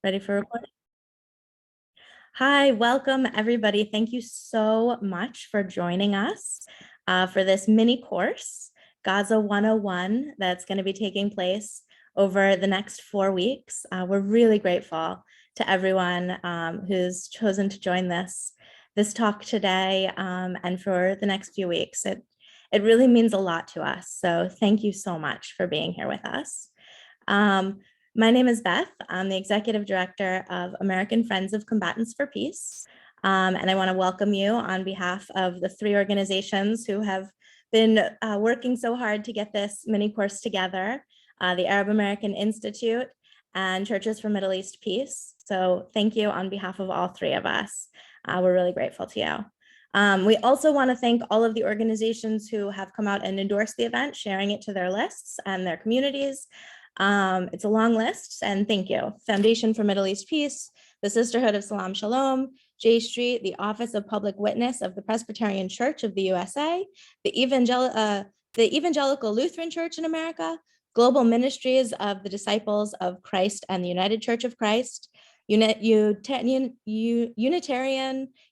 Ready for recording? Hi, welcome everybody. Thank you so much for joining us for this mini course, Gaza 101, that's going to be taking place over the next 4 weeks. We're really grateful to everyone who's chosen to join this talk today and for the next few weeks. It really means a lot to us. So thank you so much for being here with us. My name is Beth. I'm the Executive Director of American Friends of Combatants for Peace. And I want to welcome you on behalf of the 3 organizations who have been working so hard to get this mini course together, the Arab American Institute and Churches for Middle East Peace. So thank you on behalf of all 3 of us. We're really grateful to you. We also want to thank all of the organizations who have come out and endorsed the event, sharing it to their lists and their communities. It's a long list, and thank you. Foundation for Middle East Peace, the Sisterhood of Salam Shalom, J Street, the Office of Public Witness of the Presbyterian Church of the USA, the Evangelical Lutheran Church in America, Global Ministries of the Disciples of Christ and the United Church of Christ, Unitarian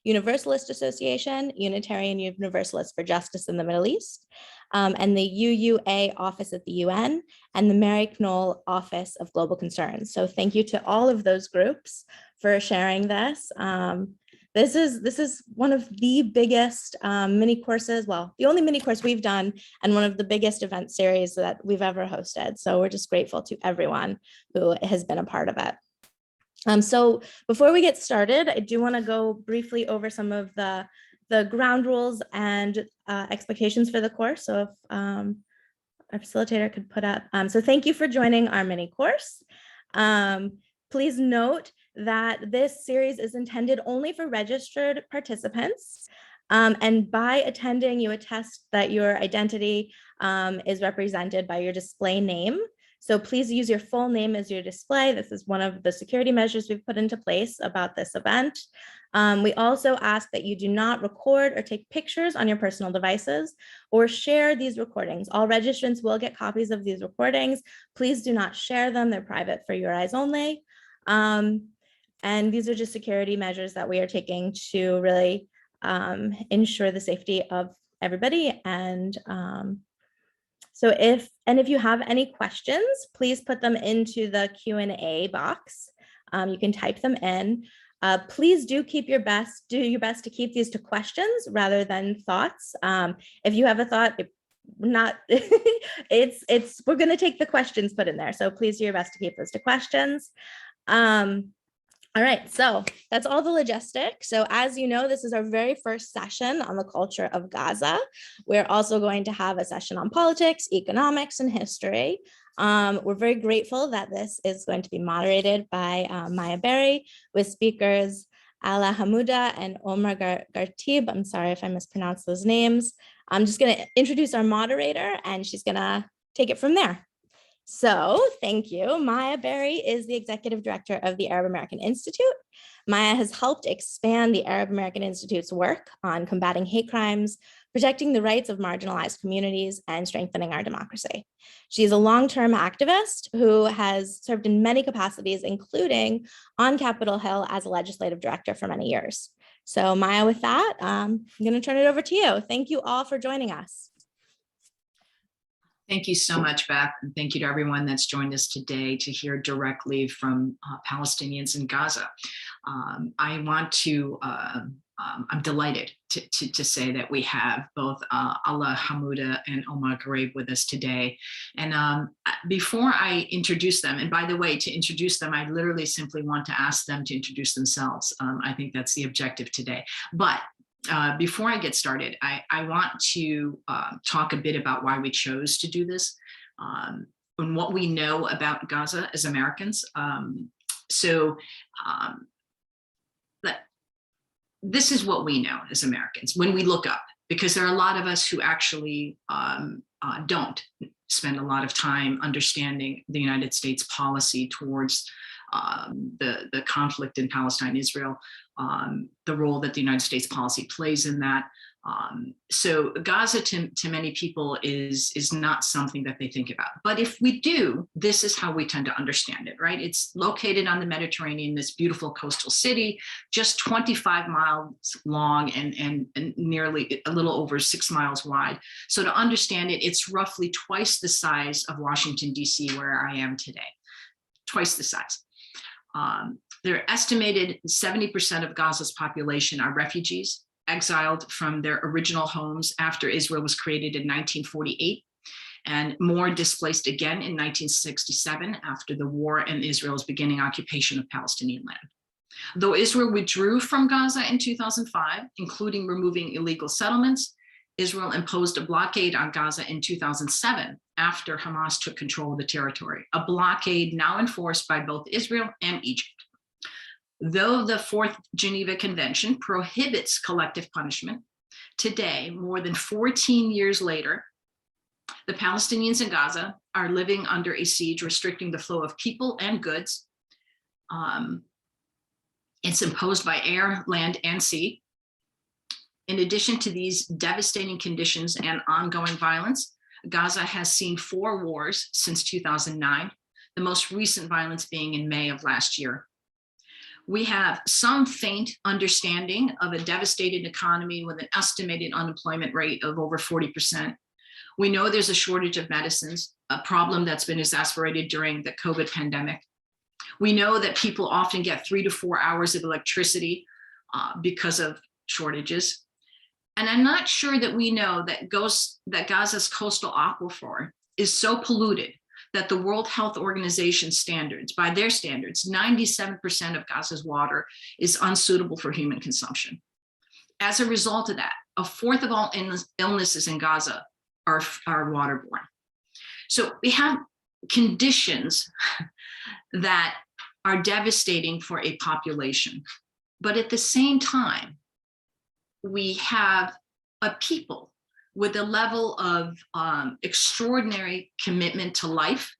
Universalist Association, Unitarian Universalists for Justice in the Middle East, and the UUA office at the UN, and the Mary Knoll Office of Global Concerns. So thank you to all of those groups for sharing this. This is one of the biggest mini courses, well, the only mini course we've done, and one of the biggest event series that we've ever hosted. So we're just grateful to everyone who has been a part of it. So before we get started, I do want to go briefly over some of the ground rules and expectations for the course. So if our facilitator could put up. So thank you for joining our mini course. Please note that this series is intended only for registered participants. And by attending, you attest that your identity is represented by your display name. So please use your full name as your display. This is one of the security measures we've put into place about this event. We also ask that you do not record or take pictures on your personal devices or share these recordings. All registrants will get copies of these recordings. Please do not share them. They're private for your eyes only. And these are just security measures that we are taking to really ensure the safety of everybody. And so if you have any questions, please put them into the Q&A box. You can type them in. Please do your best to keep these to questions rather than thoughts. If you have a thought, we're going to take the questions put in there. So please do your best to keep those to questions. All right, so that's all the logistics. So as you know, this is our very first session on the culture of Gaza. We're also going to have a session on politics, economics, and history. We're very grateful that this is going to be moderated by Maya Berry with speakers Ala Hamouda and Omar Gartib. I'm sorry if I mispronounced those names. I'm just going to introduce our moderator, and she's going to take it from there. So thank you. Maya Berry is the Executive Director of the Arab American Institute. Maya has helped expand the Arab American Institute's work on combating hate crimes, protecting the rights of marginalized communities, and strengthening our democracy. She's a long-term activist who has served in many capacities, including on Capitol Hill as a legislative director for many years. So Maya, with that, I'm going to turn it over to you. Thank you all for joining us. Thank you so much, Beth, and thank you to everyone that's joined us today to hear directly from Palestinians in Gaza. I'm delighted to say that we have both Ala Hamouda and Omar Garib with us today. And before I introduce them, and by the way, to introduce them, I literally simply want to ask them to introduce themselves. I think that's the objective today. But before I get started, I want to talk a bit about why we chose to do this and what we know about Gaza as Americans. This is what we know as Americans when we look up, because there are a lot of us who actually don't spend a lot of time understanding the United States policy towards the conflict in Palestine, Israel, the role that the United States policy plays in that. So Gaza to many people is not something that they think about. But if we do, this is how we tend to understand it, right? It's located on the Mediterranean, this beautiful coastal city, just 25 miles long and nearly a little over 6 miles wide. So to understand it, it's roughly twice the size of Washington, D.C., where I am today, twice the size. They're estimated 70% of Gaza's population are refugees, exiled from their original homes after Israel was created in 1948, and more displaced again in 1967 after the war and Israel's beginning occupation of Palestinian land. Though Israel withdrew from Gaza in 2005, including removing illegal settlements, Israel imposed a blockade on Gaza in 2007 after Hamas took control of the territory, a blockade now enforced by both Israel and Egypt. Though the Fourth Geneva Convention prohibits collective punishment, today, more than 14 years later, the Palestinians in Gaza are living under a siege restricting the flow of people and goods. It's imposed by air, land, and sea. In addition to these devastating conditions and ongoing violence, Gaza has seen 4 wars since 2009, the most recent violence being in May of last year. We have some faint understanding of a devastated economy with an estimated unemployment rate of over 40%. We know there's a shortage of medicines, a problem that's been exacerbated during the COVID pandemic. We know that people often get 3 to 4 hours of electricity because of shortages. And I'm not sure that we know that Gaza's coastal aquifer is so polluted that the World Health Organization standards, by their standards, 97% of Gaza's water is unsuitable for human consumption. As a result of that, 1/4 of all illnesses in Gaza are waterborne. So we have conditions that are devastating for a population. But at the same time, we have a people with a level of extraordinary commitment to life.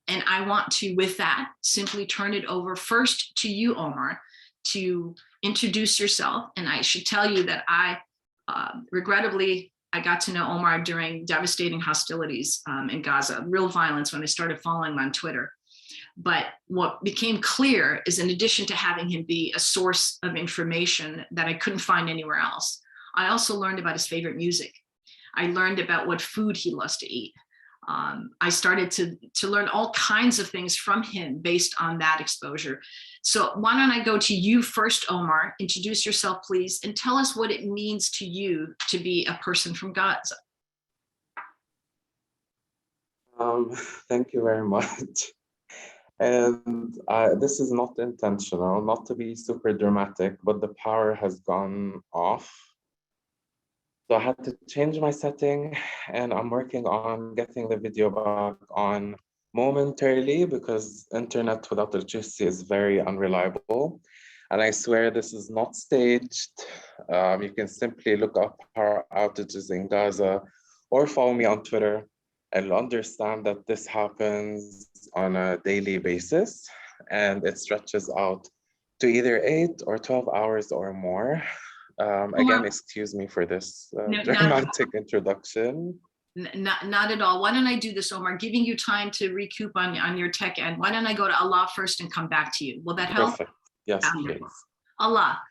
And I want to, with that, simply turn it over first to you, Omar, to introduce yourself. And I should tell you that regrettably, I got to know Omar during devastating hostilities in Gaza, real violence when I started following him on Twitter. But what became clear is, in addition to having him be a source of information that I couldn't find anywhere else, I also learned about his favorite music. I learned about what food he loves to eat. I started to learn all kinds of things from him based on that exposure. So why don't I go to you first, Omar? Introduce yourself, please, and tell us what it means to you to be a person from Gaza. Thank you very much. And this is not intentional, not to be super dramatic, but the power has gone off. So I had to change my setting, and I'm working on getting the video back on momentarily because internet without electricity is very unreliable. And I swear this is not staged. You can simply look up power outages in Gaza or follow me on Twitter and you'll understand that this happens on a daily basis and it stretches out to either 8 or 12 hours or more. Again, excuse me for this dramatic introduction. Not at all. Why don't I do this, Omar? Giving you time to recoup on your tech end. Why don't I go to Allah first and come back to you? Will that help? Perfect. Yes, please. Allah,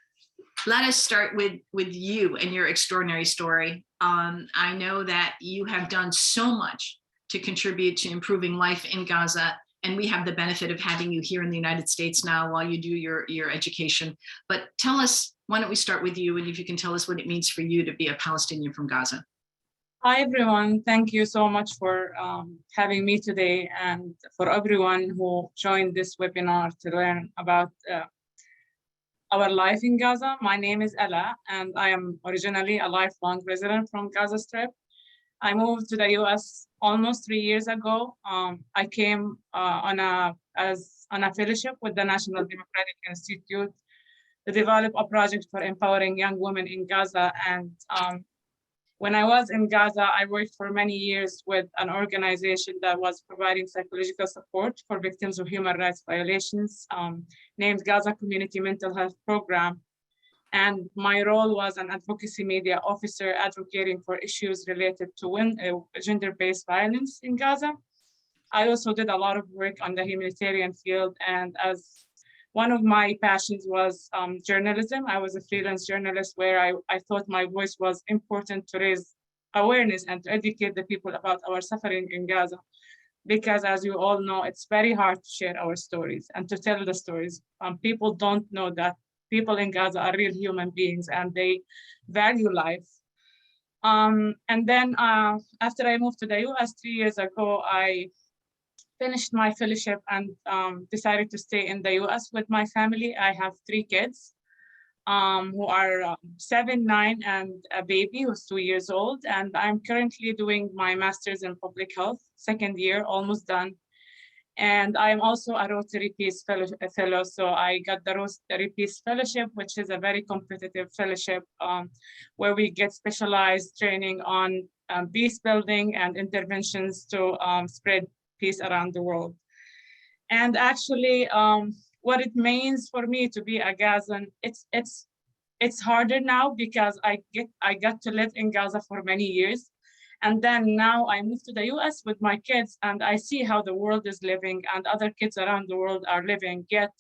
let us start with you and your extraordinary story. I know that you have done so much to contribute to improving life in Gaza, and we have the benefit of having you here in the United States now while you do your education. But tell us, why don't we start with you, and if you can tell us what it means for you to be a Palestinian from Gaza. Hi, everyone. Thank you so much for having me today and for everyone who joined this webinar to learn about our life in Gaza. My name is Ella, and I am originally a lifelong resident from Gaza Strip. I moved to the US almost 3 years ago. I came on a fellowship with the National Democratic Institute to develop a project for empowering young women in Gaza. And When I was in Gaza, I worked for many years with an organization that was providing psychological support for victims of human rights violations, named Gaza Community Mental Health Program. And my role was an advocacy media officer advocating for issues related to gender-based violence in Gaza. I also did a lot of work on the humanitarian field, and as one of my passions was journalism. I was a freelance journalist where I thought my voice was important to raise awareness and to educate the people about our suffering in Gaza. Because as you all know, it's very hard to share our stories and to tell the stories. People don't know that people in Gaza are real human beings and they value life. And then after I moved to the US 3 years ago, I finished my fellowship and decided to stay in the US with my family. I have 3 kids who are 7, 9, and a baby who's 2 years old. And I'm currently doing my master's in public health, 2nd year, almost done. And I'm also a Rotary Peace Fellow. So I got the Rotary Peace Fellowship, which is a very competitive fellowship where we get specialized training on peace building and interventions to spread peace around the world. And actually, what it means for me to be a Gazan, it's harder now because I got to live in Gaza for many years. And then now I moved to the US with my kids and I see how the world is living and other kids around the world are living, yet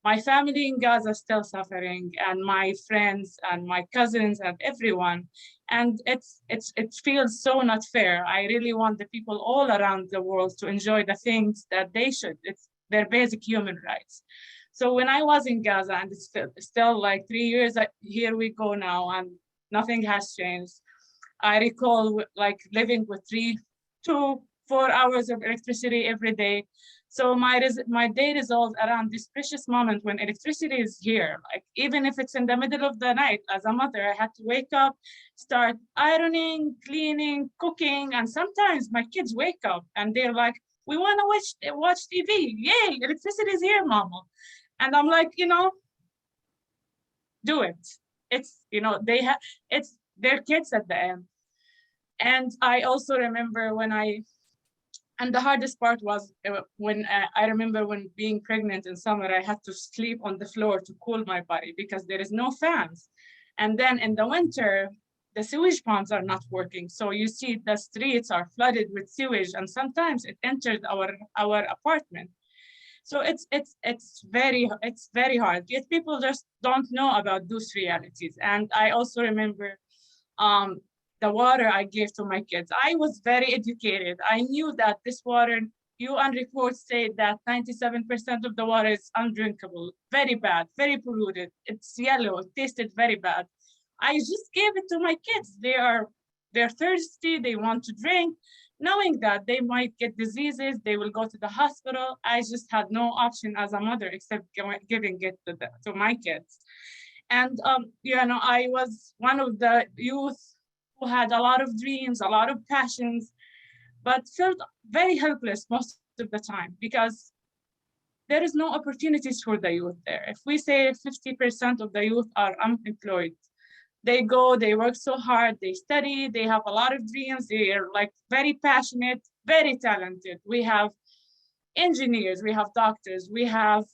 my family in Gaza is still suffering, and my friends and my cousins and everyone. And it feels so not fair. I really want the people all around the world to enjoy the things that they should. It's their basic human rights. So when I was in Gaza, and it's still like 3 years, here we go now, and nothing has changed. I recall like living with 3 to 4 hours of electricity every day. So my day resolves around this precious moment when electricity is here. Like even if it's in the middle of the night, as a mother, I had to wake up, start ironing, cleaning, cooking, and sometimes my kids wake up and they're like, "We want to watch TV. Yay, electricity is here, Mama." And I'm like, do it. It's it's their kids at the end. And I also remember and the hardest part was when I remember when being pregnant in summer, I had to sleep on the floor to cool my body because there is no fans. And then in the winter, the sewage pumps are not working. So you see the streets are flooded with sewage, and sometimes it entered our apartment. So it's very hard. Yet people just don't know about those realities. And I also remember the water I gave to my kids. I was very educated. I knew that this water, UN reports say that 97% of the water is undrinkable, very bad, very polluted. It's yellow, it tasted very bad. I just gave it to my kids. They're thirsty, they want to drink, knowing that they might get diseases, they will go to the hospital. I just had no option as a mother except giving it to my kids. And I was one of the youth who had a lot of dreams, a lot of passions, but felt very helpless most of the time because there is no opportunities for the youth there. If we say 50% of the youth are unemployed, they go, they work so hard, they study, they have a lot of dreams, they are like very passionate, very talented. We have engineers, we have doctors, we have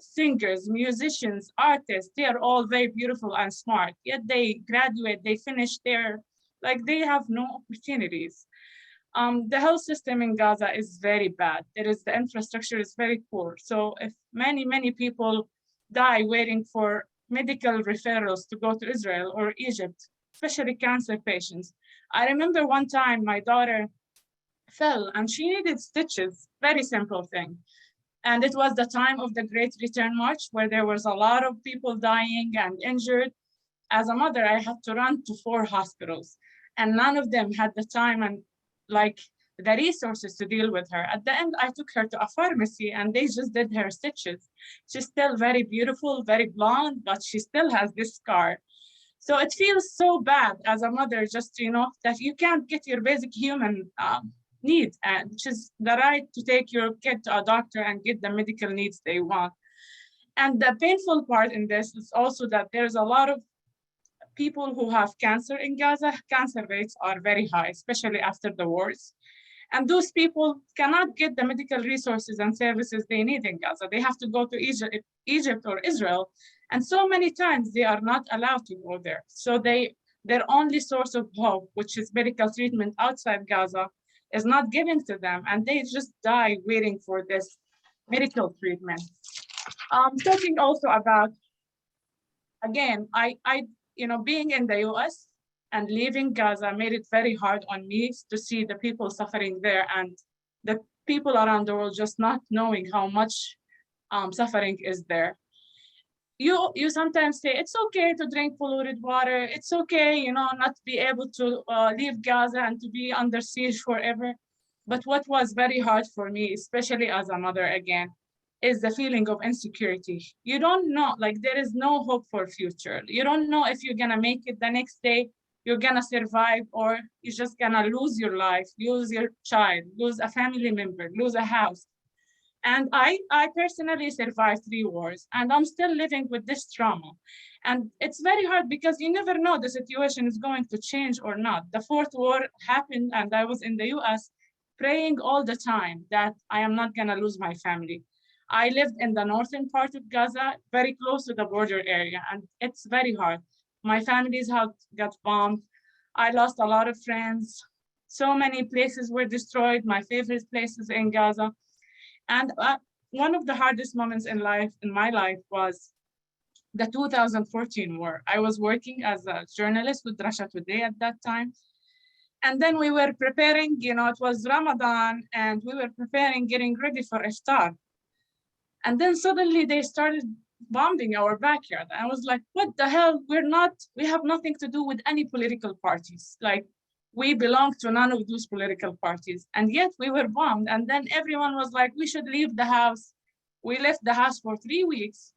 singers, musicians, artists. They are all very beautiful and smart, yet they graduate, they finish they have no opportunities. The health system in Gaza is very bad. The infrastructure is very poor. So if many people die waiting for medical referrals to go to Israel or Egypt, especially cancer patients. I remember one time my daughter fell and she needed stitches, very simple thing. And it was the time of the Great Return March where there was a lot of people dying and injured. As a mother, I had to run to 4 hospitals and none of them had the time and the resources to deal with her. At the end, I took her to a pharmacy and they just did her stitches. She's still very beautiful, very blonde, but she still has this scar. So it feels so bad as a mother, just, that you can't get your basic human needs, which is the right to take your kid to a doctor and get the medical needs they want. And the painful part in this is also that there's a lot of people who have cancer in Gaza, cancer rates are very high, especially after the wars. And those people cannot get the medical resources and services they need in Gaza. They have to go to Egypt or Israel. And so many times they are not allowed to go there. So their only source of hope, which is medical treatment outside Gaza, is not given to them. And they just die waiting for this medical treatment. Talking also about, again, being in the US and leaving Gaza made it very hard on me to see the people suffering there and the people around the world just not knowing how much suffering is there. You sometimes say, it's okay to drink polluted water. It's okay, not to be able to leave Gaza and to be under siege forever. But what was very hard for me, especially as a mother again, is the feeling of insecurity. You don't know, like there is no hope for future. You don't know if you're gonna make it the next day, you're gonna survive, or you're just gonna lose your life, lose your child, lose a family member, lose a house. And I personally survived 3 wars, and I'm still living with this trauma. And it's very hard because you never know the situation is going to change or not. The 4th war happened, and I was in the US praying all the time that I am not gonna lose my family. I lived in the northern part of Gaza, very close to the border area, and it's very hard. My family's house got bombed. I lost a lot of friends. So many places were destroyed, my favorite places in Gaza. And one of the hardest moments in my life was the 2014 war. I was working as a journalist with Russia Today at that time. And then we were preparing, it was Ramadan, and we were preparing, getting ready for iftar. And then suddenly they started bombing our backyard. I was like, what the hell? We have nothing to do with any political parties. Like, we belong to none of those political parties. And yet we were bombed. And then everyone was like, we should leave the house. We left the house for 3 weeks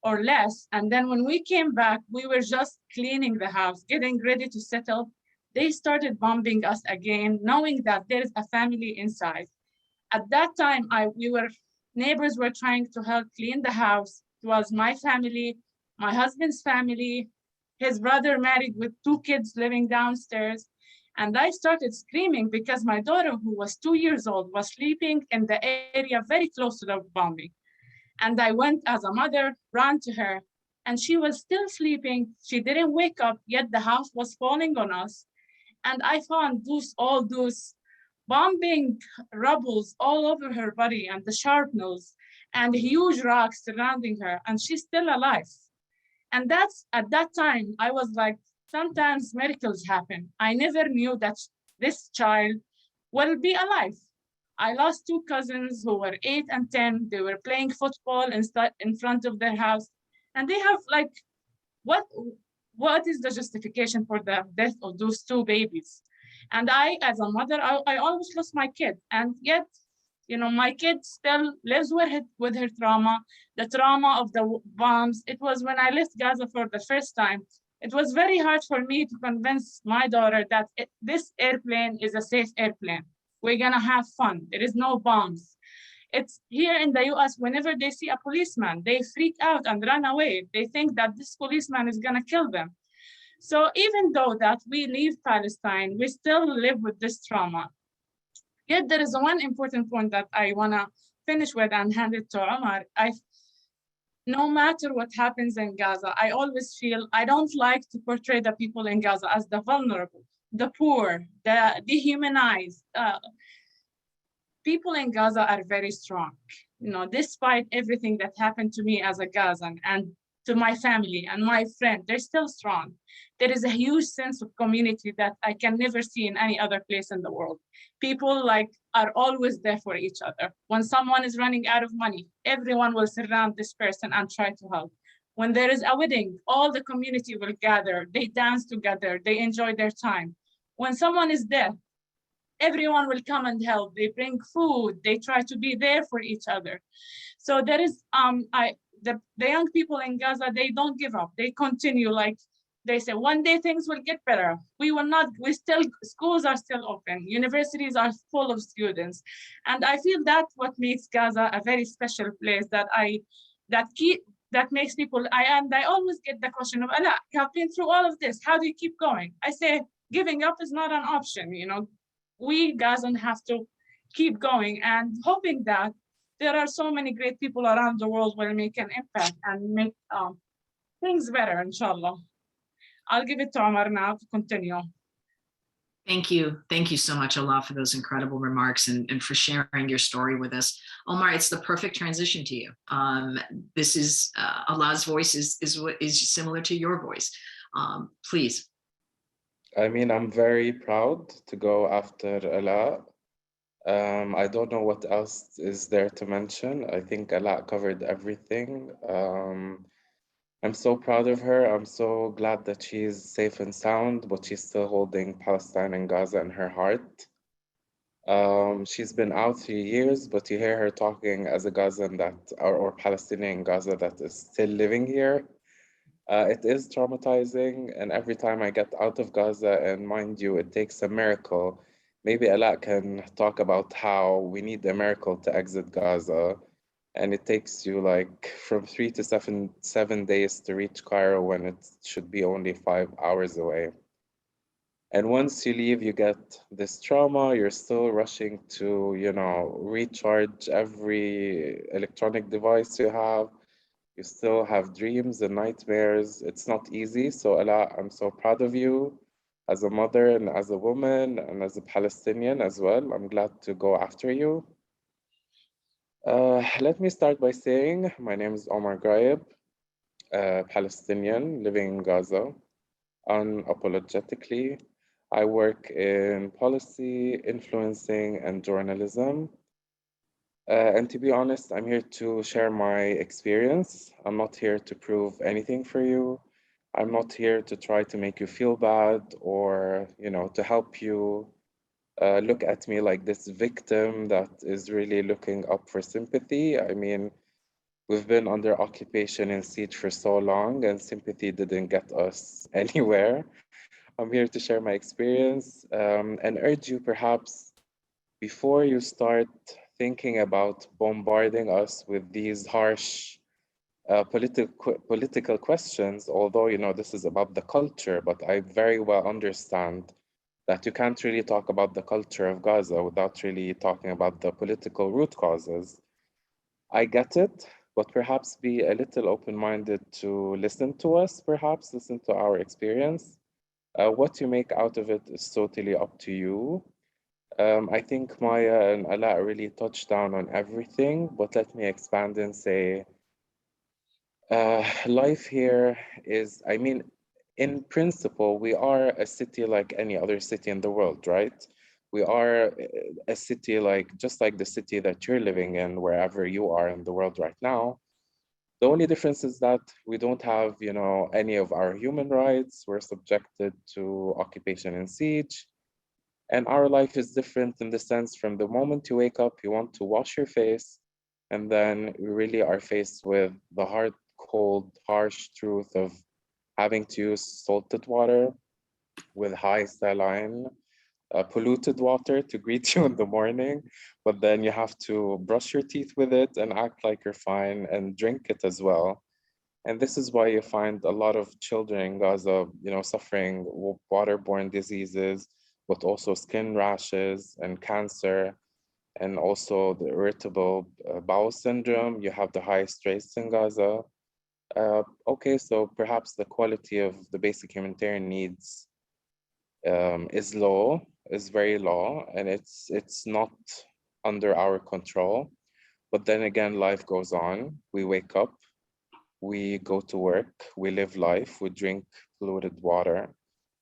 or less. And then when we came back, we were just cleaning the house, getting ready to settle. They started bombing us again, knowing that there is a family inside. At that time, neighbors were trying to help clean the house. It was my family, my husband's family, his brother married with 2 kids living downstairs. And I started screaming because my daughter, who was 2 years old, was sleeping in the area very close to the bombing. And I went as a mother, ran to her, and she was still sleeping. She didn't wake up, yet the house was falling on us. And I found all those bombing rubbles all over her body and the shrapnels and huge rocks surrounding her, and she's still alive. And at that time, I was like, sometimes miracles happen. I never knew that this child will be alive. I lost 2 cousins who were 8 and 10. They were playing football in front of their house. And they have like, what is the justification for the death of those 2 babies? And I, as a mother, I always lost my kid. And yet, my kid still lives with her trauma, the trauma of the bombs. It was when I left Gaza for the first time, it was very hard for me to convince my daughter that this airplane is a safe airplane. We're gonna have fun. There is no bombs. It's here in the US, whenever they see a policeman, they freak out and run away. They think that this policeman is gonna kill them. So even though that we leave Palestine, we still live with this trauma. Yet there is one important point that I wanna finish with and hand it to Omar. No matter what happens in Gaza, I always feel I don't like to portray the people in Gaza as the vulnerable, the poor, the dehumanized. People in Gaza are very strong. Despite everything that happened to me as a Gazan and to my family and my friend, they're still strong. There is a huge sense of community that I can never see in any other place in the world. People are always there for each other. When someone is running out of money, everyone will surround this person and try to help. When there is a wedding, all the community will gather, they dance together, they enjoy their time. When someone is dead, everyone will come and help. They bring food, they try to be there for each other. So there is, the young people in Gaza, they don't give up. They continue, they say, one day things will get better. Schools are still open. Universities are full of students. And I feel that's what makes Gaza a very special place, that that makes people, I always get the question of, Ala, you have been through all of this. How do you keep going? I say, giving up is not an option. We Gazans have to keep going and hoping that there are so many great people around the world will make an impact and make things better, inshallah. I'll give it to Omar now to continue. Thank you. Thank you so much, Allah, for those incredible remarks and for sharing your story with us. Omar, it's the perfect transition to you. This is Allah's voice is similar to your voice. Please. I mean, I'm very proud to go after Allah. I don't know what else is there to mention. I think Allah covered everything. I'm so proud of her. I'm so glad that she's safe and sound, but she's still holding Palestine and Gaza in her heart. She's been out 3 years, but you hear her talking as a Gazan or Palestinian in Gaza that is still living here. It is traumatizing, and every time I get out of Gaza, and mind you, it takes a miracle. Maybe Allah can talk about how we need a miracle to exit Gaza, and it takes you like from 3 to 7 days to reach Cairo when it should be only 5 hours away. And once you leave, you get this trauma. You're still rushing to, recharge every electronic device you have. You still have dreams and nightmares. It's not easy. So Allah, I'm so proud of you as a mother and as a woman and as a Palestinian as well. I'm glad to go after you. Let me start by saying my name is Omar Graeb, Palestinian living in Gaza. Unapologetically, I work in policy, influencing, and journalism. And to be honest, I'm here to share my experience. I'm not here to prove anything for you. I'm not here to try to make you feel bad or, to help you look at me like this victim that is really looking up for sympathy. I mean, we've been under occupation and siege for so long, and sympathy didn't get us anywhere. I'm here to share my experience and urge you perhaps before you start thinking about bombarding us with these harsh political questions, although, this is about the culture, but I very well understand that you can't really talk about the culture of Gaza without really talking about the political root causes. I get it, but perhaps be a little open-minded to listen to us, perhaps listen to our experience. What you make out of it is totally up to you. I think Maya and Ala really touched down on everything, but let me expand and say, life here is, in principle, we are a city like any other city in the world, right? We are a city just like the city that you're living in, wherever you are in the world right now. The only difference is that we don't have, any of our human rights. We're subjected to occupation and siege. And our life is different in the sense from the moment you wake up, you want to wash your face, and then you really are faced with the hard, cold, harsh truth of having to use salted water with high saline, polluted water to greet you in the morning, but then you have to brush your teeth with it and act like you're fine and drink it as well. And this is why you find a lot of children in Gaza, suffering waterborne diseases, but also skin rashes and cancer, and also the irritable bowel syndrome. You have the highest rates in Gaza. Okay, so perhaps the quality of the basic humanitarian needs is very low, and it's not under our control. But then again, life goes on. We wake up, we go to work, we live life, we drink polluted water.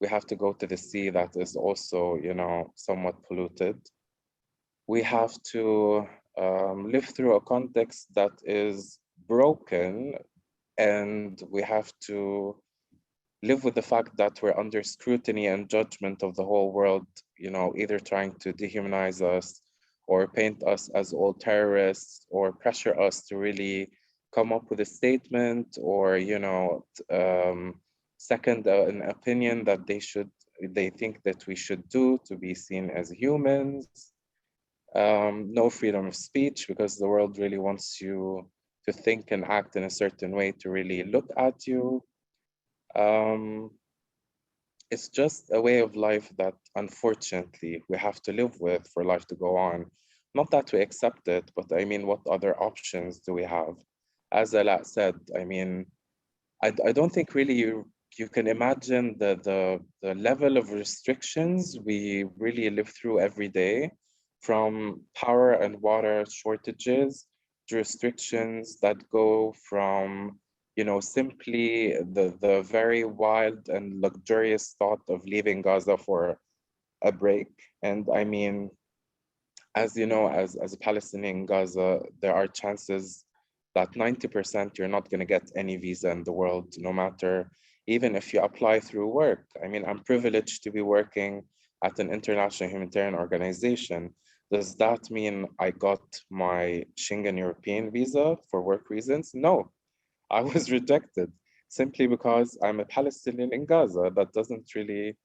We have to go to the sea that is also, somewhat polluted. We have to live through a context that is broken, and we have to live with the fact that we're under scrutiny and judgment of the whole world, either trying to dehumanize us or paint us as all terrorists or pressure us to really come up with a statement or, second an opinion that they think that we should do to be seen as humans. No freedom of speech because the world really wants you to think and act in a certain way, to really look at you. It's just a way of life that unfortunately we have to live with for life to go on. Not that we accept it, but I mean, what other options do we have? As Ala said, I mean, I don't think really you can imagine the level of restrictions we really live through every day, from power and water shortages to restrictions that go from, you know, simply the very wild and luxurious thought of leaving Gaza for a break. And I mean, as you know, as a Palestinian in Gaza, there are chances that 90% you're not going to get any visa in the world, no matter, even if you apply through work. I mean, I'm privileged to be working at an international humanitarian organization. Does that mean I got my Schengen European visa for work reasons? No, I was rejected simply because I'm a Palestinian in Gaza that doesn't really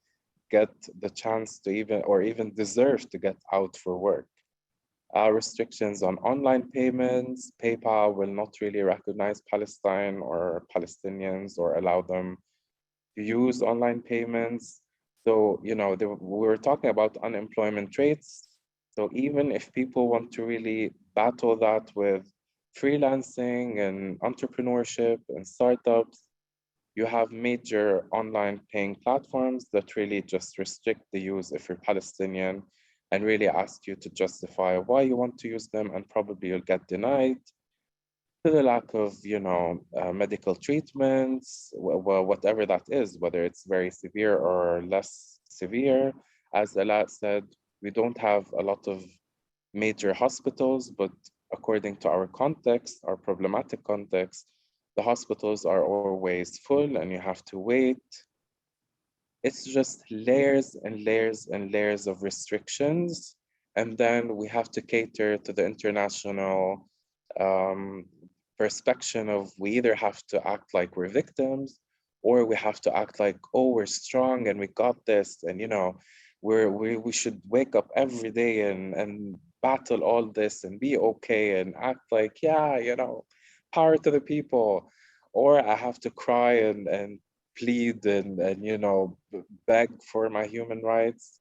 get the chance to even deserve to get out for work. Restrictions on online payments. PayPal will not really recognize Palestine or Palestinians or allow them to use online payments. So, you know, we were talking about unemployment rates. So even if people want to really battle that with freelancing and entrepreneurship and startups, you have major online paying platforms that really just restrict the use if you're Palestinian and really ask you to justify why you want to use them, and probably you'll get denied to the lack of, you know, medical treatments, whatever that is, whether it's very severe or less severe. As Alaa said, we don't have a lot of major hospitals, but according to our context, our problematic context, the hospitals are always full and you have to wait. It's just layers and layers and layers of restrictions. And then we have to cater to the international perspective of we either have to act like we're victims or we have to act like, oh, we're strong and we got this. And, you know, we should wake up every day and battle all this and be okay and act like, yeah, you know, power to the people. Or I have to cry and plead and you know, beg for my human rights.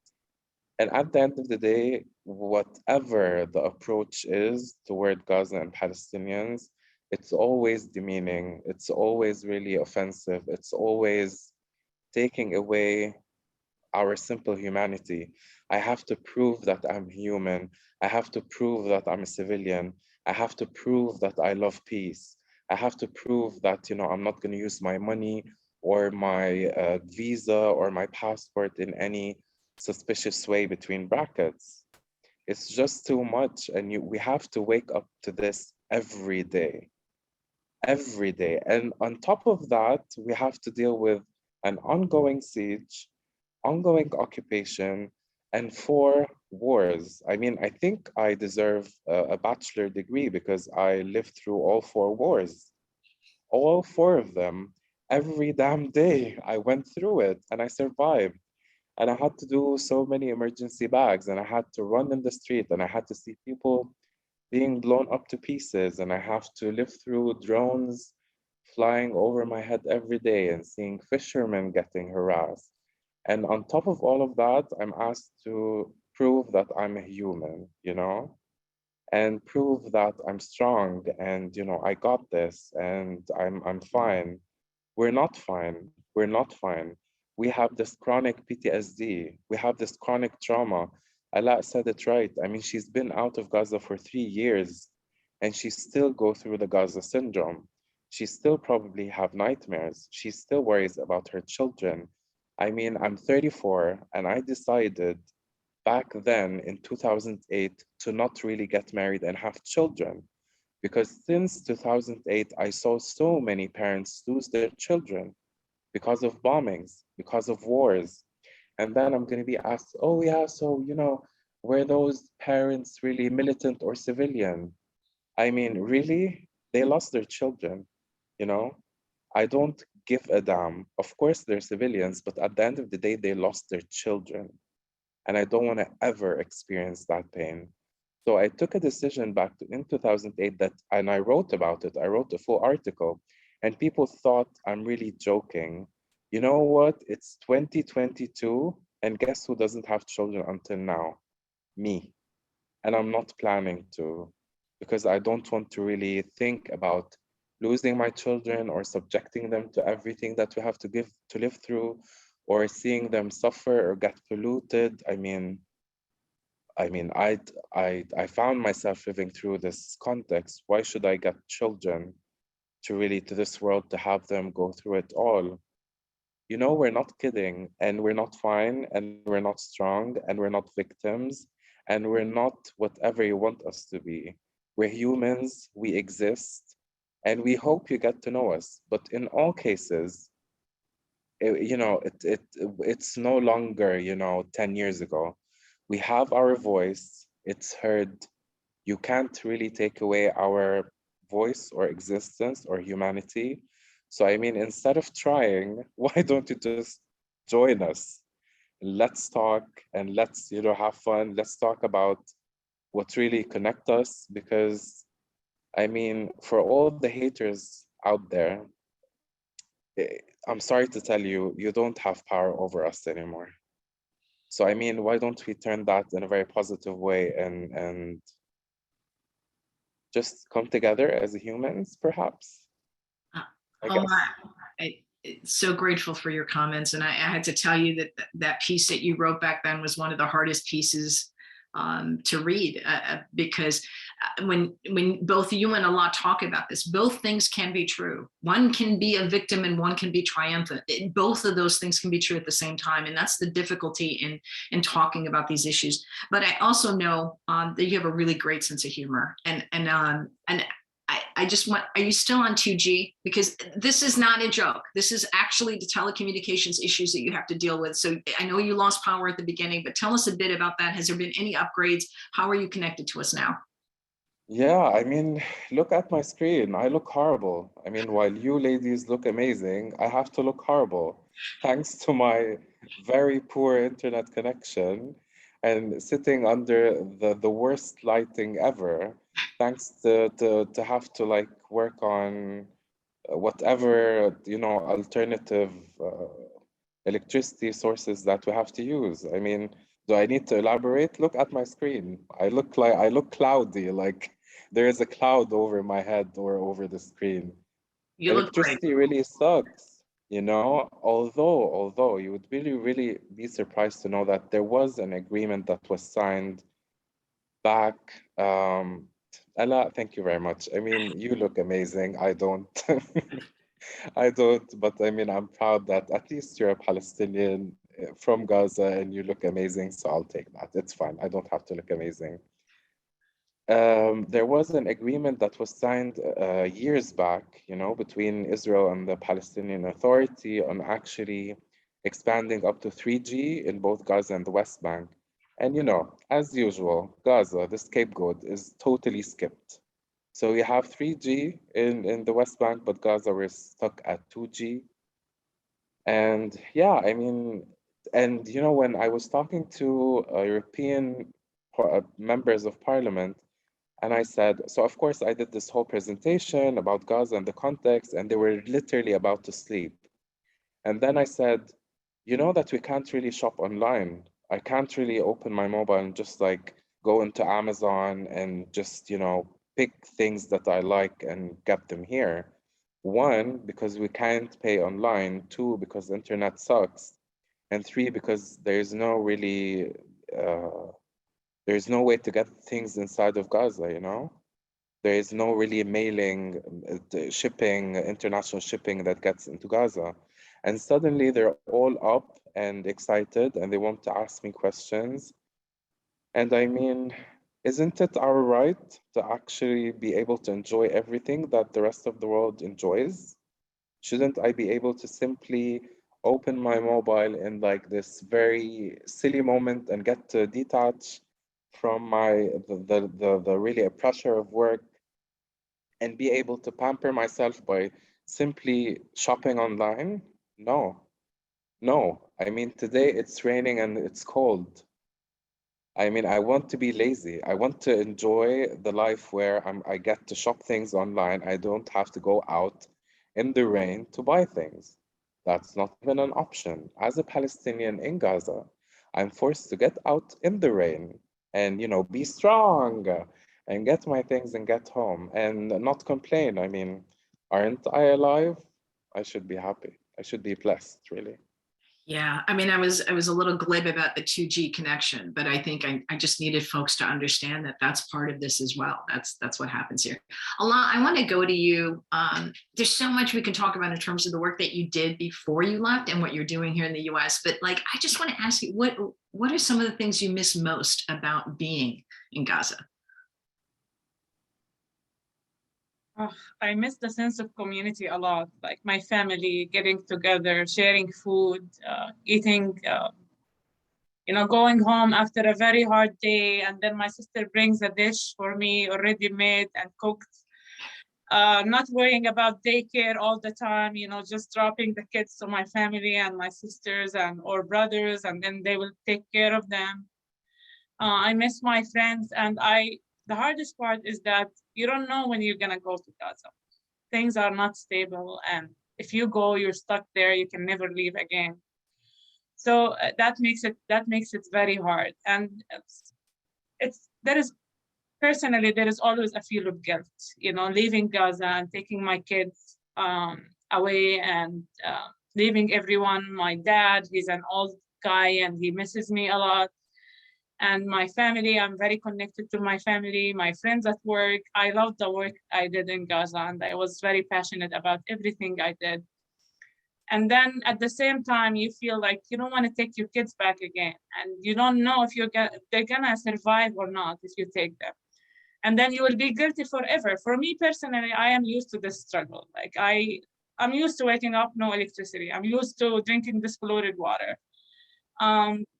And at the end of the day, whatever the approach is toward Gaza and Palestinians, it's always demeaning. It's always really offensive. It's always taking away our simple humanity. I have to prove that I'm human. I have to prove that I'm a civilian. I have to prove that I love peace. I have to prove that, you know, I'm not going to use my money or my visa or my passport in any suspicious way between brackets. It's just too much. And we have to wake up to this every day. Every day. And on top of that, we have to deal with an ongoing siege, ongoing occupation, and 4 wars. I mean, I think I deserve a bachelor degree because I lived through all 4 wars, all 4 of them. Every damn day I went through it and I survived. And I had to do so many emergency bags and I had to run in the street and I had to see people being blown up to pieces and I have to live through drones flying over my head every day and seeing fishermen getting harassed. And on top of all of that, I'm asked to prove that I'm a human, you know, and prove that I'm strong and, you know, I got this and I'm fine. We're not fine. We're not fine. We have this chronic PTSD. We have this chronic trauma. Alaa said it right. I mean, she's been out of Gaza for 3 years and she still go through the Gaza syndrome. She still probably have nightmares. She still worries about her children. I mean, I'm 34 and I decided back then in 2008 to not really get married and have children. Because since 2008, I saw so many parents lose their children because of bombings, because of wars. And then I'm going to be asked, oh, yeah, so, you know, were those parents really militant or civilian? I mean, really? They lost their children, you know? I don't give a damn. Of course, they're civilians, but at the end of the day, they lost their children. And I don't want to ever experience that pain. So I took a decision back in 2008 and I wrote about it. I wrote a full article, and people thought I'm really joking. You know what? It's 2022, and guess who doesn't have children until now? Me. And I'm not planning to, because I don't want to really think about losing my children or subjecting them to everything that we have to live through, or seeing them suffer or get polluted. I found myself living through this context. Why should I get children to this world to have them go through it all? You know, we're not kidding, and we're not fine, and we're not strong, and we're not victims, and we're not whatever you want us to be. We're humans, we exist, and we hope you get to know us. But in all cases, it's no longer, 10 years ago. We have our voice, it's heard. You can't really take away our voice or existence or humanity. So, I mean, instead of trying, why don't you just join us? Let's talk and let's, have fun. Let's talk about what really connect us, because I mean, for all the haters out there, I'm sorry to tell you, you don't have power over us anymore. So, I mean, why don't we turn that in a very positive way and just come together as humans, perhaps? I guess. So grateful for your comments. And I had to tell you that piece that you wrote back then was one of the hardest pieces to read, because when both you and Allah talk about this, both things can be true. One can be a victim and one can be triumphant. Both of those things can be true at the same time, and that's the difficulty in talking about these issues. But I also know that you have a really great sense of humor, and I just want, are you still on 2G? Because this is not a joke. This is actually the telecommunications issues that you have to deal with. So I know you lost power at the beginning, but tell us a bit about that. Has there been any upgrades? How are you connected to us now? Yeah, I mean, look at my screen. I look horrible. I mean, while you ladies look amazing, I have to look horrible thanks to my very poor internet connection and sitting under the worst lighting ever, thanks to have to like work on whatever, alternative electricity sources that we have to use. I mean, do I need to elaborate? Look at my screen. I look cloudy, like there is a cloud over my head or over the screen. You look great. Electricity really sucks, although you would really be surprised to know that there was an agreement that was signed back. Ella, thank you very much. I mean, you look amazing. I don't. I don't, but I mean, I'm proud that at least you're a Palestinian from Gaza and you look amazing, so I'll take that. It's fine. I don't have to look amazing. There was an agreement that was signed years back, between Israel and the Palestinian Authority on actually expanding up to 3G in both Gaza and the West Bank. And, as usual, Gaza, the scapegoat, is totally skipped. So we have 3G in the West Bank, but Gaza, we're stuck at 2G. And yeah, I mean, and when I was talking to European members of parliament, and I said, so of course I did this whole presentation about Gaza and the context, and they were literally about to sleep. And then I said, you know that we can't really shop online. I can't really open my mobile and just like go into Amazon and just, pick things that I like and get them here. One, because we can't pay online. Two, because the internet sucks. And three, because there's no really, there's no way to get things inside of Gaza, There is no really mailing, shipping, international shipping that gets into Gaza. And suddenly they're all up and excited and they want to ask me questions. And I mean, isn't it our right to actually be able to enjoy everything that the rest of the world enjoys? Shouldn't I be able to simply open my mobile in like this very silly moment and get to detach from the really pressure of work and be able to pamper myself by simply shopping online? No. I mean, today it's raining and it's cold. I mean, I want to be lazy. I want to enjoy the life where I get to shop things online. I don't have to go out in the rain to buy things. That's not even an option. As a Palestinian in Gaza, I'm forced to get out in the rain and, be strong and get my things and get home and not complain. I mean, aren't I alive? I should be happy. I should be blessed, really. Yeah, I mean, I was a little glib about the 2G connection, but I think I just needed folks to understand that that's part of this as well. That's what happens here. Allah, I want to go to you. There's so much we can talk about in terms of the work that you did before you left and what you're doing here in the US. But like, I just want to ask you, what are some of the things you miss most about being in Gaza? Oh, I miss the sense of community a lot, like my family getting together, sharing food, eating, going home after a very hard day. And then my sister brings a dish for me already made and cooked. Not worrying about daycare all the time, just dropping the kids to my family and my sisters or brothers, and then they will take care of them. I miss my friends, and the hardest part is that you don't know when you're gonna go to Gaza. Things are not stable, and if you go, you're stuck there. You can never leave again. So that makes it very hard, and personally there is always a feel of guilt, leaving Gaza and taking my kids away and leaving everyone. My dad, he's an old guy and he misses me a lot. And my family, I'm very connected to my family, my friends at work. I love the work I did in Gaza, and I was very passionate about everything I did. And then at the same time, you feel like you don't want to take your kids back again, and you don't know if they're gonna survive or not if you take them. And then you will be guilty forever. For me personally, I am used to this struggle. Like I'm used to waking up, no electricity. I'm used to drinking this polluted water.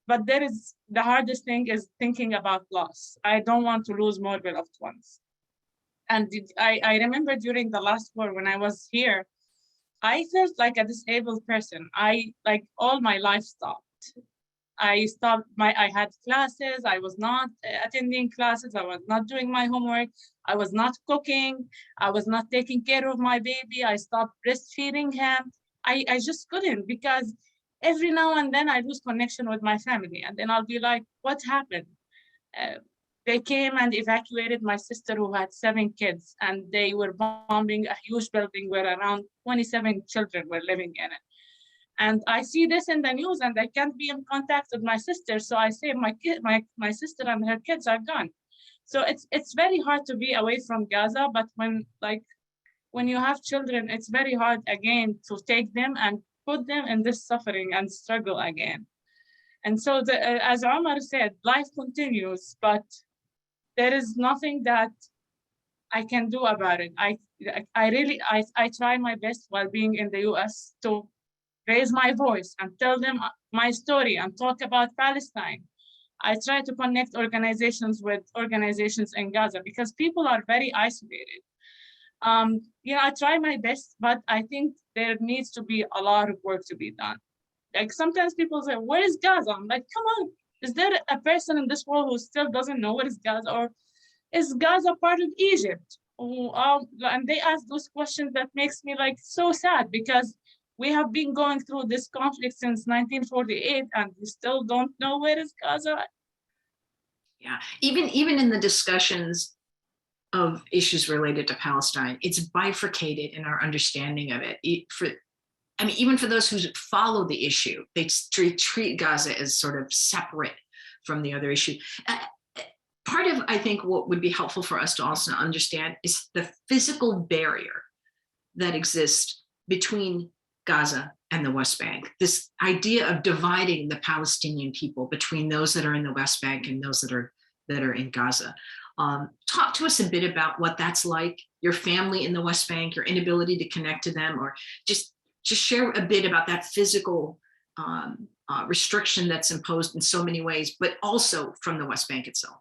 But the hardest thing is thinking about loss. I don't want to lose more beloved ones. And I remember during the last war when I was here, I felt like a disabled person. Like all my life stopped. I had classes. I was not attending classes. I was not doing my homework. I was not cooking. I was not taking care of my baby. I stopped breastfeeding him. I just couldn't, because every now and then I lose connection with my family. And then I'll be like, what happened? They came and evacuated my sister who had 7 kids, and they were bombing a huge building where around 27 children were living in it. And I see this in the news and I can't be in contact with my sister. So I say my sister and her kids are gone. So it's very hard to be away from Gaza, but when you have children, it's very hard again to take them and put them in this suffering and struggle again. And so as Omar said, life continues, but there is nothing that I can do about it. I try my best while being in the US to raise my voice and tell them my story and talk about Palestine. I try to connect organizations with organizations in Gaza because people are very isolated. I try my best, but I think there needs to be a lot of work to be done. Like sometimes people say, where is Gaza? I'm like, come on, is there a person in this world who still doesn't know what is Gaza? Or is Gaza part of Egypt? And they ask those questions that makes me like so sad, because we have been going through this conflict since 1948 and we still don't know where is Gaza. Yeah, even in the discussions of issues related to Palestine, it's bifurcated in our understanding of it. Even for those who follow the issue, they treat Gaza as sort of separate from the other issue. Part of, I think, what would be helpful for us to also understand is the physical barrier that exists between Gaza and the West Bank. This idea of dividing the Palestinian people between those that are in the West Bank and those that are in Gaza. Talk to us a bit about what that's like, your family in the West Bank, your inability to connect to them, or just share a bit about that physical restriction that's imposed in so many ways, but also from the West Bank itself.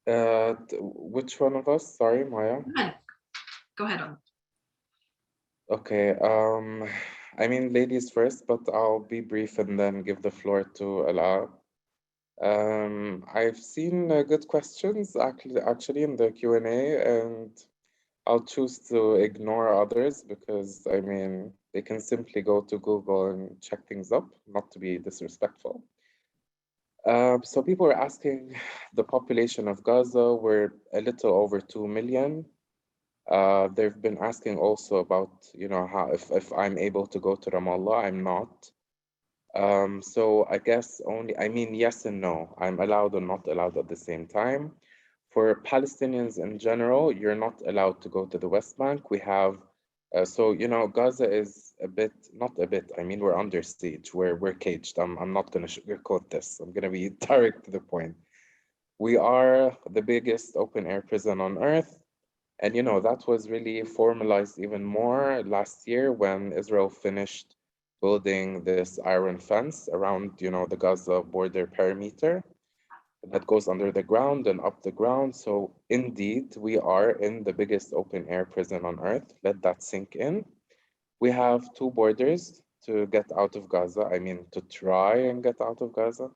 Which one of us? Sorry, Maya. Go ahead. Okay. I mean, ladies first, but I'll be brief and then give the floor to Ala. I've seen good questions actually in the Q&A, and I'll choose to ignore others because, I mean, they can simply go to Google and check things up, not to be disrespectful. So people are asking the population of Gaza, we're a little over 2 million. They've been asking also about, you know, how if I'm able to go to Ramallah. I'm not. So I guess I mean, yes and no. I'm allowed or not allowed at the same time. For Palestinians in general, you're not allowed to go to the West Bank. We have, so, you know, Gaza is a bit, not a bit, I mean, we're under siege. We're caged. I'm not going to sugarcoat this. I'm going to be direct to the point. We are the biggest open air prison on earth. And, you know, that was really formalized even more last year when Israel finished building this iron fence around, you know, the Gaza border perimeter that goes under the ground and up the ground. So indeed, we are in the biggest open air prison on earth. Let that sink in. We have two borders to get out of Gaza. I mean, to try and get out of Gaza.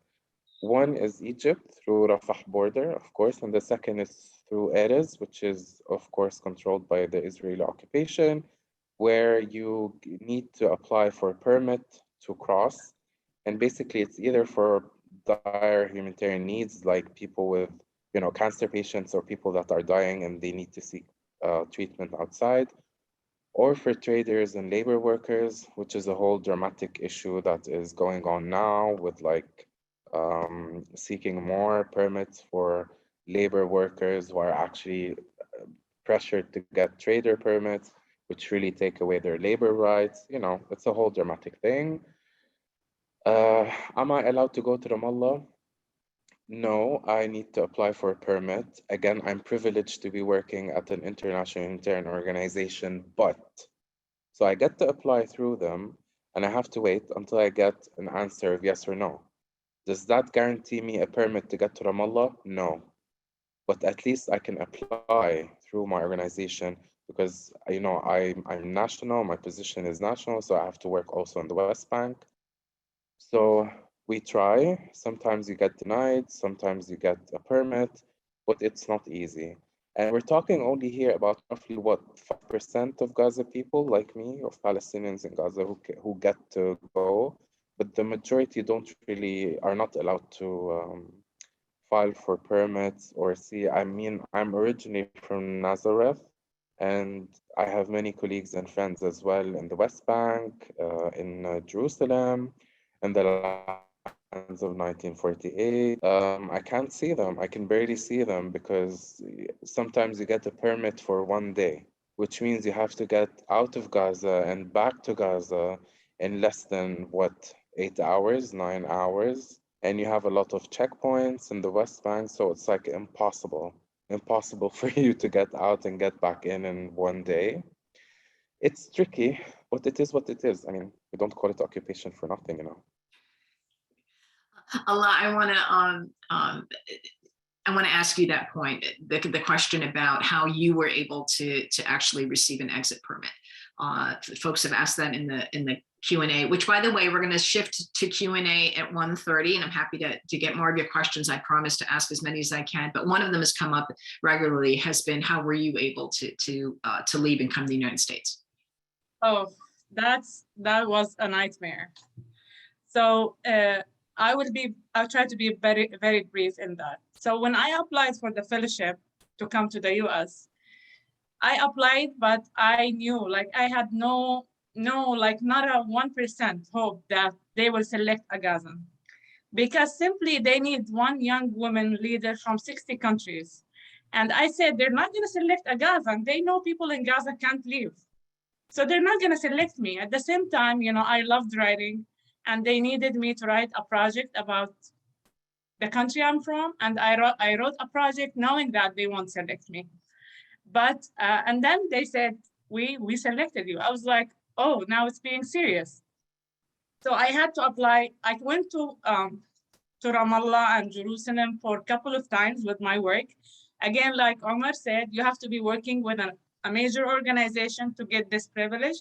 One is Egypt through Rafah border, of course, and the second is through Erez, which is, of course, controlled by the Israeli occupation, where you need to apply for a permit to cross. And basically, it's either for dire humanitarian needs, like people with, you know, cancer patients or people that are dying and they need to seek treatment outside, or for traders and labor workers, which is a whole dramatic issue that is going on now with like seeking more permits for labor workers who are actually pressured to get trader permits, which really take away their labor rights. You know, it's a whole dramatic thing. Am I allowed to go to Ramallah? No, I need to apply for a permit. Again, I'm privileged to be working at an international humanitarian organization, but so I get to apply through them and I have to wait until I get an answer of yes or no. Does that guarantee me a permit to get to Ramallah? No. But at least I can apply through my organization because, you know, I'm national, my position is national, so I have to work also in the West Bank. So we try. Sometimes you get denied, sometimes you get a permit, but it's not easy. And we're talking only here about roughly what, 5% of Gaza people like me, of Palestinians in Gaza who get to go, but the majority are not allowed to file for permits or see. I mean, I'm originally from Nazareth, and I have many colleagues and friends as well in the West Bank, in Jerusalem, in the lands of 1948. I can't see them. I can barely see them because sometimes you get a permit for one day, which means you have to get out of Gaza and back to Gaza in less than what, 8 hours, 9 hours. And you have a lot of checkpoints in the West Bank, so it's like impossible for you to get out and get back in one day. It's tricky, but it is what it is. I mean, we don't call it occupation for nothing, you know. Allah, I want to ask you that point, the question about how you were able to actually receive an exit permit. Folks have asked that in the Q&A, which, by the way, we're going to shift to Q&A at 1:30, and I'm happy to get more of your questions. I promise to ask as many as I can, but one of them has come up regularly, has been, how were you able to leave and come to the United States? Oh, that was a nightmare. So I'll try to be very, very brief in that. So when I applied for the fellowship to come to the US, I applied, but I knew, like, I had no, like, not a 1% hope that they will select a Gazan, because simply they need one young woman leader from 60 countries. And I said, they're not going to select a Gazan. They know people in Gaza can't leave. So they're not going to select me. At the same time, you know, I loved writing, and they needed me to write a project about the country I'm from. And I wrote a project knowing that they won't select me. But, and then they said, we selected you. I was like, oh, now it's being serious. So I had to apply. I went to Ramallah and Jerusalem for a couple of times with my work. Again, like Omar said, you have to be working with a major organization to get this privilege.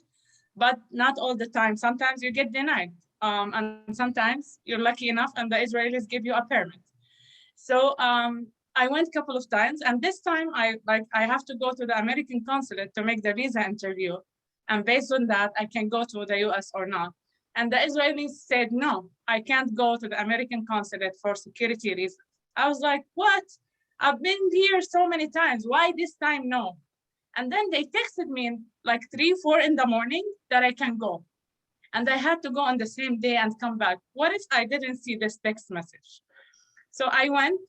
but not all the time. Sometimes you get denied, and sometimes you're lucky enough and the Israelis give you a permit. So I went a couple of times, and this time I have to go to the American consulate to make the visa interview. And based on that, I can go to the US or not. And the Israelis said, no, I can't go to the American consulate for security reasons. I was like, what? I've been here so many times. Why this time, no? And then they texted me like 3, 4 in the morning that I can go. And I had to go on the same day and come back. What if I didn't see this text message? So I went,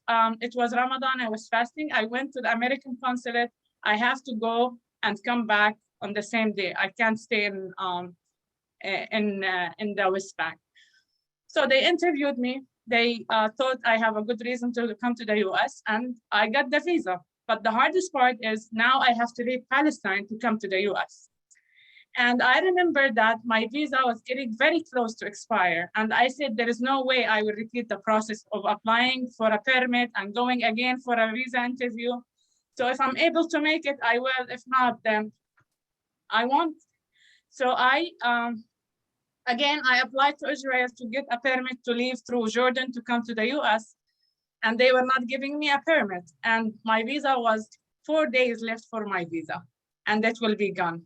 it was Ramadan, I was fasting. I went to the American consulate. I have to go and come back on the same day. I can't stay in the West Bank. So they interviewed me. They thought I have a good reason to come to the US, and I got the visa. But the hardest part is now I have to leave Palestine to come to the US. And I remember that my visa was getting very close to expire. And I said, there is no way I will repeat the process of applying for a permit and going again for a visa interview. So if I'm able to make it, I will. If not, then I won't. So again, I applied to Israel to get a permit to leave through Jordan to come to the US. And they were not giving me a permit. And my visa was 4 days left for my visa, and that will be gone.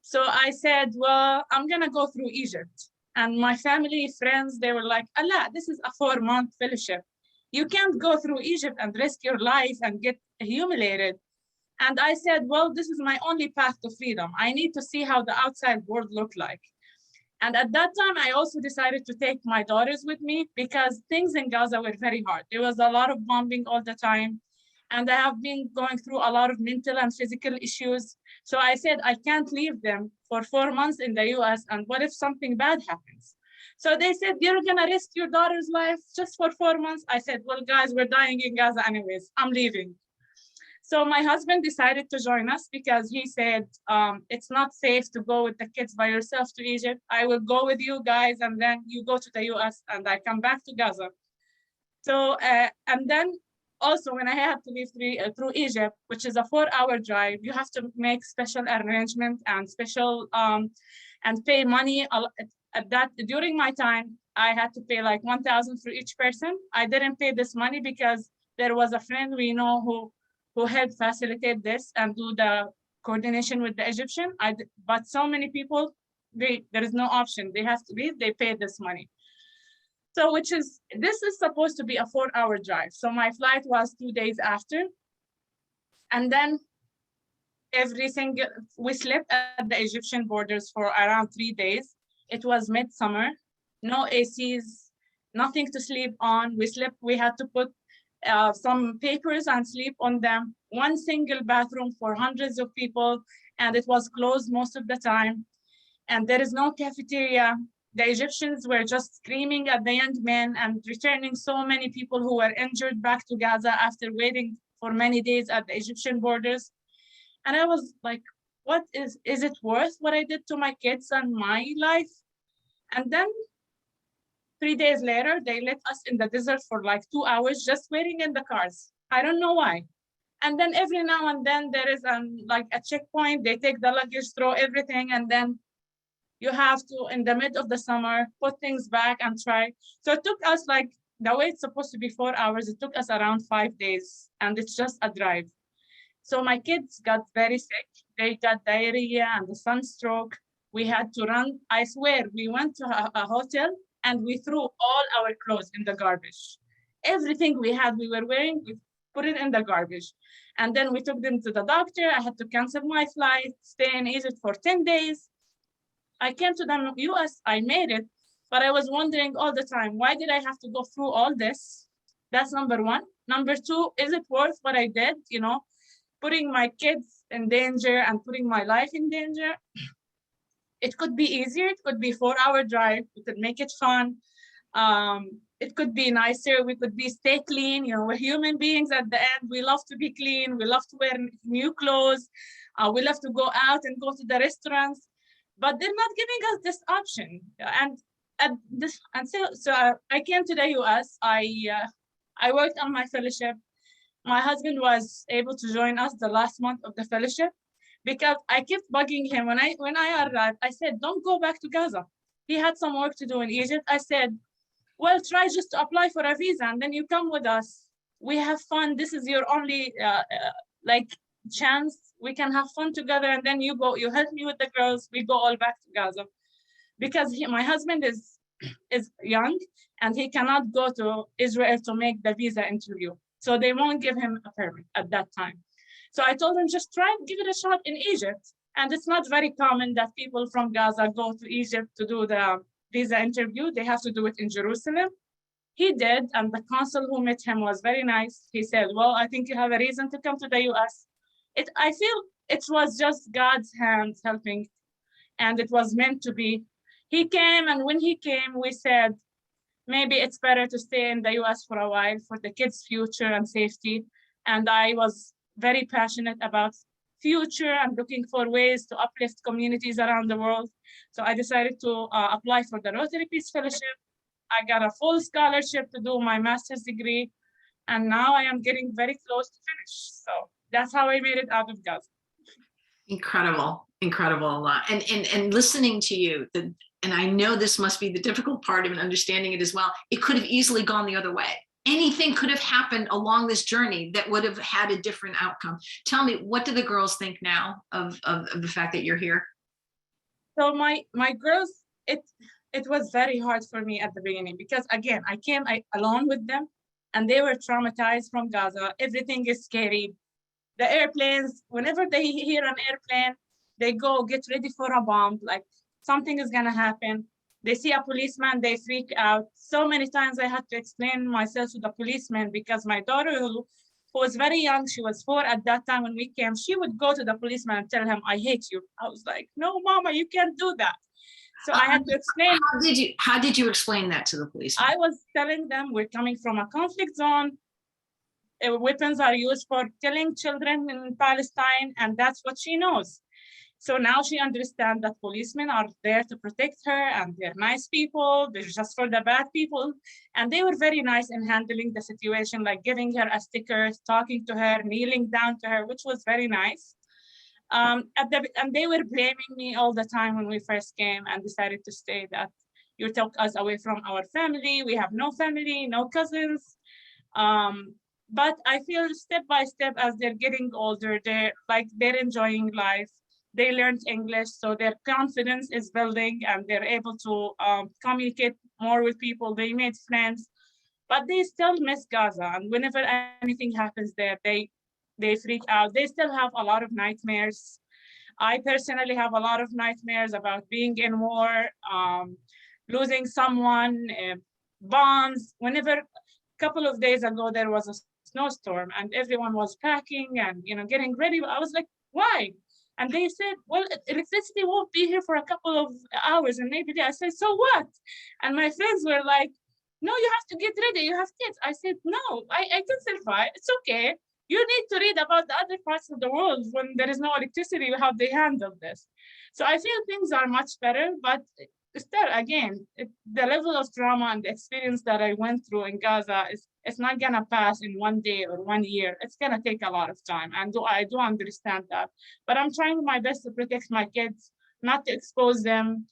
So I said, well, I'm gonna go through Egypt. And my family, friends, they were like, Allah, this is a 4-month fellowship. You can't go through Egypt and risk your life and get humiliated. And I said, well, this is my only path to freedom. I need to see how the outside world looked like. And at that time, I also decided to take my daughters with me because things in Gaza were very hard. There was a lot of bombing all the time. And I have been going through a lot of mental and physical issues. So I said, I can't leave them for 4 months in the US. And what if something bad happens? So they said, you're gonna risk your daughter's life just for 4 months? I said, well, guys, we're dying in Gaza anyways. I'm leaving. So my husband decided to join us because he said, it's not safe to go with the kids by yourself to Egypt. I will go with you guys, and then you go to the US and I come back to Gaza. So, and then also when I had to leave through Egypt, which is a 4-hour drive, you have to make special arrangement and special, and pay money at that. During my time, I had to pay like 1,000 for each person. I didn't pay this money because there was a friend we know who helped facilitate this and do the coordination with the Egyptian. But so many people, there is no option. They have to leave, they pay this money. So this is supposed to be a 4-hour drive. So my flight was 2 days after. And then we slept at the Egyptian borders for around 3 days. It was midsummer, no ACs, nothing to sleep on. We had to put some papers and sleep on them. One single bathroom for hundreds of people, and it was closed most of the time. And there is no cafeteria. The Egyptians were just screaming at the young men and returning so many people who were injured back to Gaza after waiting for many days at the Egyptian borders. And I was like, what is it worth what I did to my kids and my life? And then 3 days later, they let us in the desert for like 2 hours, just waiting in the cars. I don't know why. And then every now and then there is like a checkpoint, they take the luggage, throw everything, and then you have to, in the mid of the summer, put things back and try. So it took us like, the way it's supposed to be 4 hours, it took us around 5 days, and it's just a drive. So my kids got very sick. They got diarrhea and the sunstroke. We had to run. I swear, we went to a hotel and we threw all our clothes in the garbage. Everything we had, we were wearing, we put it in the garbage. And then we took them to the doctor. I had to cancel my flight, stay in Egypt for 10 days. I came to the US, I made it, but I was wondering all the time, why did I have to go through all this? That's number one. Number two, is it worth what I did? You know, putting my kids in danger and putting my life in danger. It could be easier. It could be 4-hour drive. We could make it fun. It could be nicer. We could stay clean. You know, we're human beings at the end. We love to be clean. We love to wear new clothes. We love to go out and go to the restaurants. But they're not giving us this option. So I came to the US. I worked on my fellowship. My husband was able to join us the last month of the fellowship. because I kept bugging him. When I arrived, I said, don't go back to Gaza. He had some work to do in Egypt. I said, well, try just to apply for a visa and then you come with us. We have fun. This is your only like chance. We can have fun together, and then you go, you help me with the girls. We go all back to Gaza, because my husband is young and he cannot go to Israel to make the visa interview. So they won't give him a permit at that time. So I told him, just try and give it a shot in Egypt. And it's not very common that people from Gaza go to Egypt to do the visa interview. They have to do it in Jerusalem. He did, and the consul who met him was very nice. He said, well, I think you have a reason to come to the US. I feel it was just God's hand helping, and it was meant to be. He came, and when he came, we said, maybe it's better to stay in the US for a while for the kids' future and safety. And I was very passionate about future and looking for ways to uplift communities around the world. So I decided to apply for the Rotary Peace Fellowship. I got a full scholarship to do my master's degree, and now I am getting very close to finish. So that's how I made it out of Gaza. Incredible, incredible. And listening to you, and I know this must be the difficult part of understanding it as well. It could have easily gone the other way. Anything could have happened along this journey that would have had a different outcome. Tell me, what do the girls think now of the fact that you're here? So my girls, it was very hard for me at the beginning, because again, I came alone with them and they were traumatized from Gaza. Everything is scary. The airplanes, whenever they hear an airplane, they go get ready for a bomb, like something is gonna happen. They see a policeman, they freak out. So many times I had to explain myself to the policeman, because my daughter, who was very young, she was 4 at that time when we came, she would go to the policeman and tell him, I hate you. I was like, no, Mama, you can't do that. So I had to explain. How did you explain that to the police? I was telling them, we're coming from a conflict zone. Weapons are used for killing children in Palestine, and that's what she knows. So now she understands that policemen are there to protect her, and they're nice people. They're just for the bad people. And they were very nice in handling the situation, like giving her a sticker, talking to her, kneeling down to her, which was very nice. And they were blaming me all the time when we first came and decided to stay, that you took us away from our family. We have no family, no cousins. But I feel step by step, as they're getting older, they're enjoying life. They learned English, so their confidence is building and they're able to communicate more with people. They made friends, but they still miss Gaza. And whenever anything happens there, they freak out. They still have a lot of nightmares. I personally have a lot of nightmares about being in war, losing someone, bombs. Whenever, a couple of days ago, there was a snowstorm and everyone was packing and getting ready. I was like, why? And they said, well, electricity won't be here for a couple of hours and maybe I said, so what? And my friends were like, no, you have to get ready. You have kids. I said, no, I can survive. It's okay. You need to read about the other parts of the world when there is no electricity, how they handle this. So I feel things are much better, but still, again, the level of trauma and the experience that I went through in Gaza it's not gonna pass in 1 day or 1 year. It's gonna take a lot of time, and I do understand that. But I'm trying my best to protect my kids, not to expose them.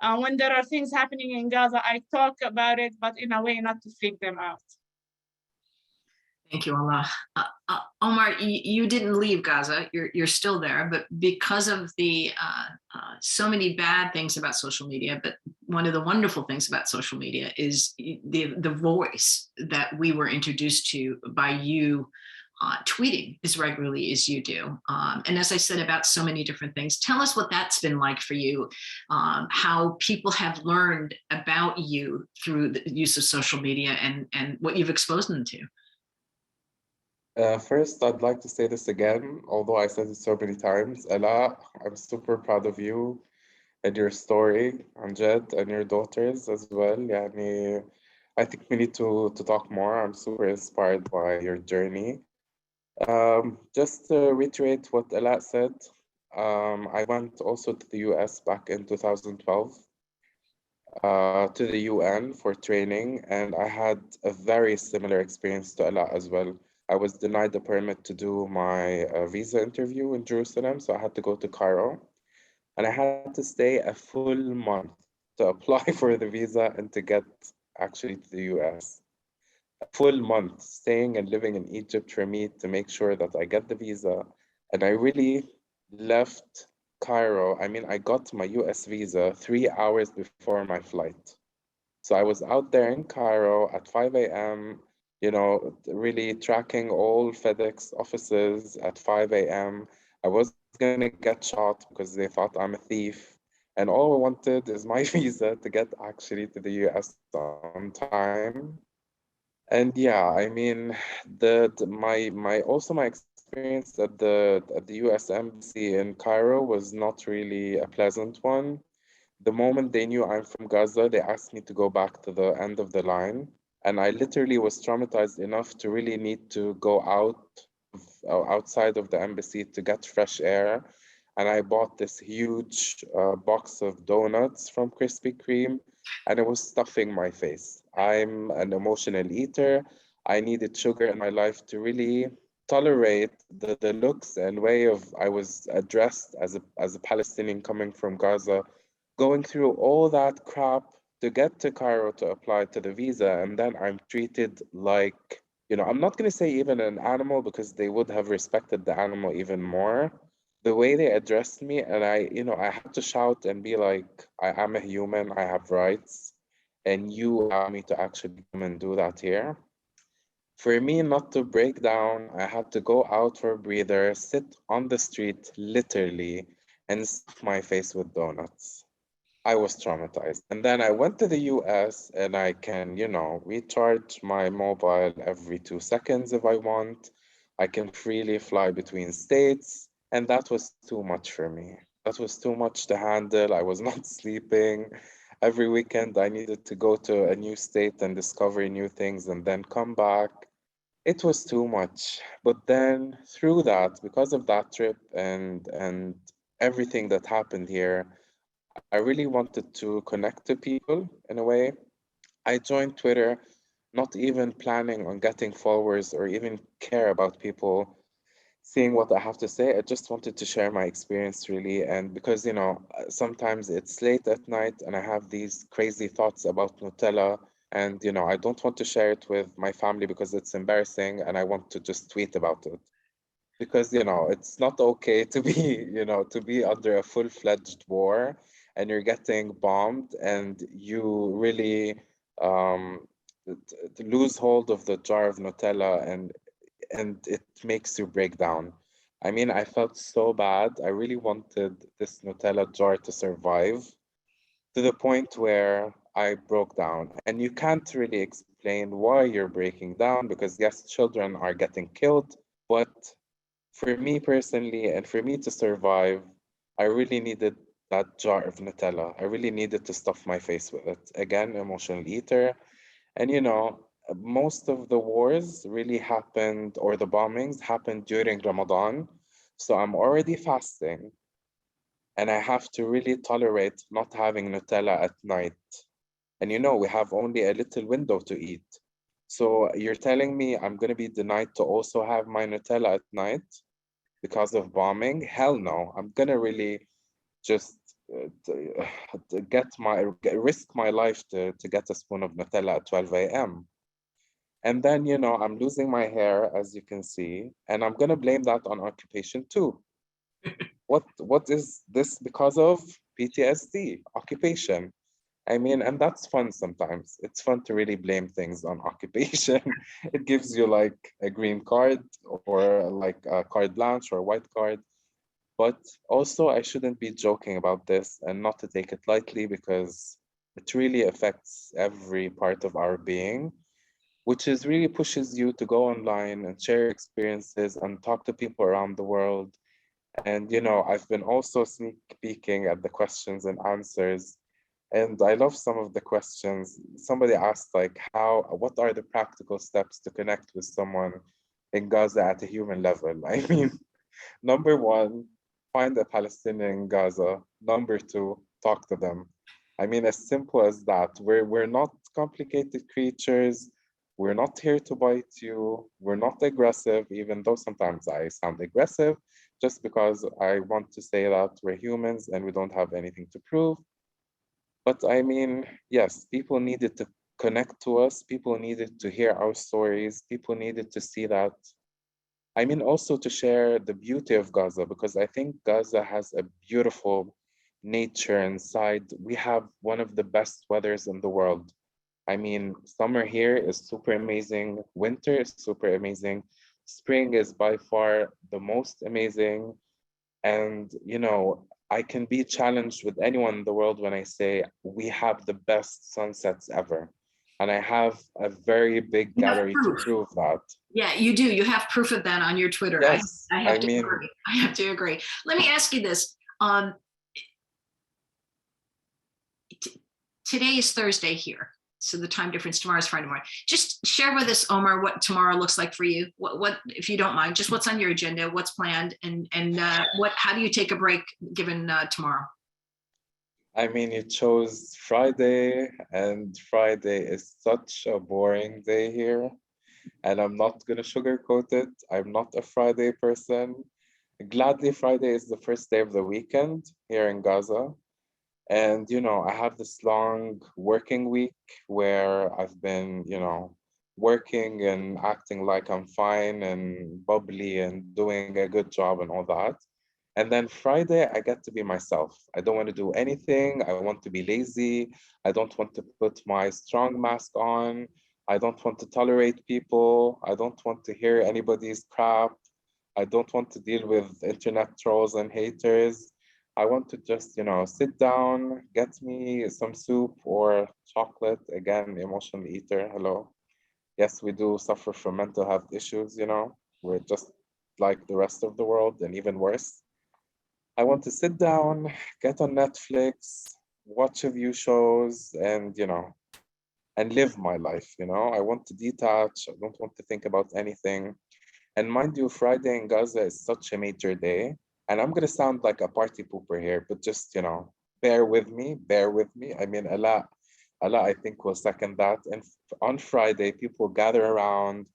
When there are things happening in Gaza, I talk about it, but in a way not to freak them out. Thank you, Allah. Omar, you didn't leave Gaza. You're still there, but because of the so many bad things about social media, but one of the wonderful things about social media is the voice that we were introduced to by you tweeting as regularly as you do. And as I said about so many different things, tell us what that's been like for you, how people have learned about you through the use of social media and what you've exposed them to. First, I'd like to say this again, although I said it so many times. Ella, I'm super proud of you and your story, Amjad, and your daughters as well. Yani, I think we need to talk more. I'm super inspired by your journey. Just to reiterate what Ella said, I went also to the US back in 2012 to the UN for training, and I had a very similar experience to Ella as well. I was denied the permit to do my visa interview in Jerusalem, so I had to go to Cairo. And I had to stay a full month to apply for the visa and to get actually to the US. A full month staying and living in Egypt for me to make sure that I get the visa. And I really left Cairo. I mean, I got my US visa 3 hours before my flight. So I was out there in Cairo at 5 a.m., really tracking all FedEx offices at 5 a.m. I was going to get shot because they thought I'm a thief. And all I wanted is my visa to get actually to the US on time. And yeah, I mean, my experience at the US embassy in Cairo was not really a pleasant one. The moment they knew I'm from Gaza, they asked me to go back to the end of the line. And I literally was traumatized enough to really need to go outside of the embassy to get fresh air. And I bought this huge box of donuts from Krispy Kreme, and it was stuffing my face. I'm an emotional eater. I needed sugar in my life to really tolerate the looks and way of I was addressed as a Palestinian coming from Gaza, going through all that crap to get to Cairo to apply to the visa, and then I'm treated like, I'm not going to say even an animal because they would have respected the animal even more. The way they addressed me, and I had to shout and be like, I am a human, I have rights, and you allow me to actually come and do that here. For me not to break down, I had to go out for a breather, sit on the street literally, and stuff my face with donuts. I was traumatized. And then I went to the US and I can, recharge my mobile every 2 seconds if I want. I can freely fly between states. And that was too much for me. That was too much to handle. I was not sleeping. Every weekend I needed to go to a new state and discover new things and then come back. It was too much. But then through that, because of that trip and everything that happened here, I really wanted to connect to people in a way. I joined Twitter, not even planning on getting followers or even care about people seeing what I have to say. I just wanted to share my experience really. And because, sometimes it's late at night and I have these crazy thoughts about Nutella. And, I don't want to share it with my family because it's embarrassing and I want to just tweet about it because it's not okay to be to be under a full-fledged war and you're getting bombed and you really um lose hold of the jar of Nutella and it makes you break down. I mean, I felt so bad. I really wanted this Nutella jar to survive to the point where I broke down. And you can't really explain why you're breaking down because yes, children are getting killed, but for me personally, and for me to survive, I really needed that jar of Nutella. I really needed to stuff my face with it. Again, emotional eater. And most of the wars really happened, or the bombings happened during Ramadan. So I'm already fasting, and I have to really tolerate not having Nutella at night. And we have only a little window to eat. So you're telling me I'm going to be denied to also have my Nutella at night? Because of bombing? Hell no. I'm gonna really just risk my life to get a spoon of Nutella at 12 a.m. And then, I'm losing my hair, as you can see, and I'm gonna blame that on occupation too. What is this because of? PTSD, occupation. I mean, and that's fun sometimes. It's fun to really blame things on occupation. It gives you like a green card or like a carte blanche or a white card. But also, I shouldn't be joking about this and not to take it lightly because it really affects every part of our being, which is really pushes you to go online and share experiences and talk to people around the world. And, I've been also sneak peeking at the questions and answers. And I love some of the questions. Somebody asked, like, what are the practical steps to connect with someone in Gaza at a human level? I mean, number one, find a Palestinian in Gaza. Number two, talk to them. I mean, as simple as that. We're not complicated creatures. We're not here to bite you. We're not aggressive, even though sometimes I sound aggressive, just because I want to say that we're humans and we don't have anything to prove. But I mean, yes, people needed to connect to us. People needed to hear our stories. People needed to see that. I mean, also to share the beauty of Gaza, because I think Gaza has a beautiful nature inside. We have one of the best weathers in the world. I mean, summer here is super amazing. Winter is super amazing. Spring is by far the most amazing. And, you know, I can be challenged with anyone in the world when I say we have the best sunsets ever. And I have a very big You have gallery to proof. prove that. Yeah, you do. You have proof of that on your Twitter. Yes, I have I to mean, agree. I have to agree. Let me ask you this. Today is Thursday here. So the time difference tomorrow is Friday morning. Just share with us, Omar, what tomorrow looks like for you. What if you don't mind, just what's on your agenda, what's planned, and how do you take a break given tomorrow? I mean, you chose Friday, and Friday is such a boring day here. And I'm not gonna sugarcoat it. I'm not a Friday person. Gladly, Friday is the first day of the weekend here in Gaza. And, you know, I have this long working week where I've been, you know, working and acting like I'm fine and bubbly and doing a good job and all that. And then Friday, I get to be myself. I don't want to do anything. I want to be lazy. I don't want to put my strong mask on. I don't want to tolerate people. I don't want to hear anybody's crap. I don't want to deal with internet trolls and haters. I want to just, you know, sit down, get me some soup or chocolate. Again, emotional eater. Hello. Yes, we do suffer from mental health issues, you know. We're just like the rest of the world and even worse. I want to sit down, get on Netflix, watch a few shows, and, you know, and live my life, you know. I want to detach. I don't want to think about anything. And mind you, Friday in Gaza is such a major day. And I'm gonna sound like a party pooper here, but just, you know, bear with me, bear with me. I mean, Allah, I think will second that. And on Friday, people gather around,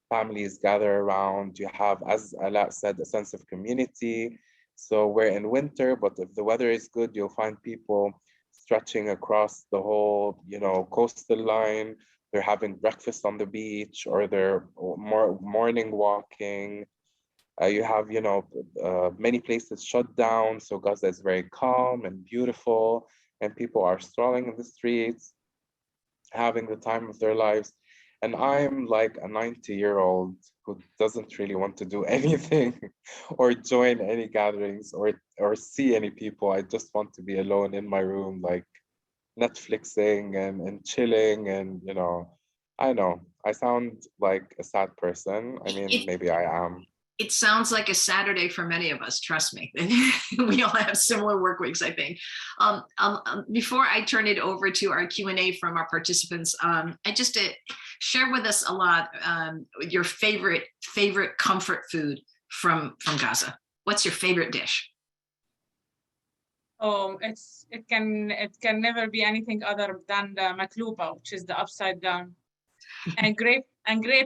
families gather around. You have, as Allah said, a sense of community. So we're in winter, but if the weather is good, you'll find people stretching across the whole, you know, coastal line. They're having breakfast on the beach, or they're morning walking. You have, you know, many places shut down, so Gaza is very calm and beautiful, and people are strolling in the streets, having the time of their lives. And I'm like a 90-year-old who doesn't really want to do anything or join any gatherings or see any people. I just want to be alone in my room, like Netflixing and chilling. And, you know, I sound like a sad person. I mean, maybe I am. It sounds like a Saturday for many of us, trust me. We all have similar work weeks, I think. Before I turn it over to our Q&A from our participants, I just share with us a lot your favorite comfort food from Gaza. What's your favorite dish? Oh, it can never be anything other than the makluba, which is the upside down. And grape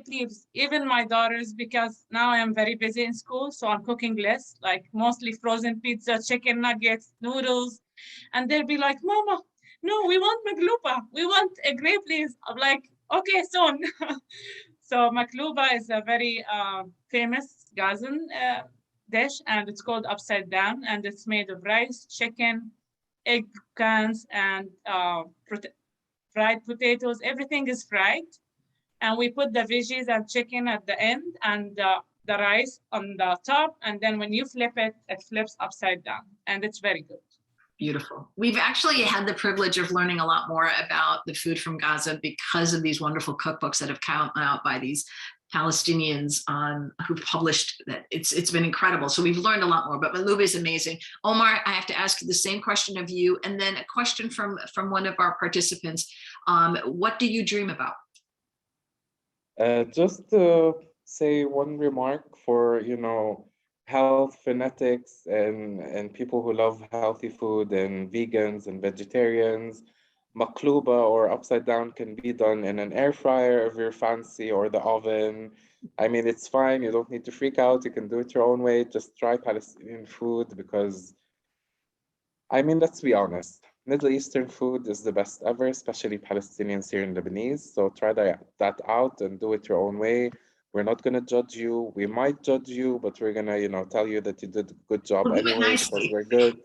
leaves. Even my daughters, because now I am very busy in school, so I'm cooking less, like mostly frozen pizza, chicken nuggets, noodles, and they'll be like, "Mama, no, we want makluba. We want a grape leaves." I'm like, "Okay, soon." So makluba is a very famous Gazan dish, and it's called upside down, and it's made of rice, chicken, egg cans, and fried potatoes. Everything is fried, and we put the veggies and chicken at the end, and the rice on the top, and then when you flip it, it flips upside down, and it's very good. Beautiful. We've actually had the privilege of learning a lot more about the food from Gaza because of these wonderful cookbooks that have come out by these Palestinians who published that. It's been incredible. So we've learned a lot more, but Maluba is amazing. Omar, I have to ask the same question of you, and then a question from one of our participants. What do you dream about? Just to say one remark for, you know, health fanatics and people who love healthy food and vegans and vegetarians. Makluba or upside down can be done in an air fryer if you're fancy, or the oven. I mean, it's fine. You don't need to freak out. You can do it your own way. Just try Palestinian food because, I mean, let's be honest. Middle Eastern food is the best ever, especially Palestinians here in Lebanese. So try that out and do it your own way. We're not going to judge you. We might judge you, but we're going to, tell you that you did a good job We'll do it anyway because nicely. we're good.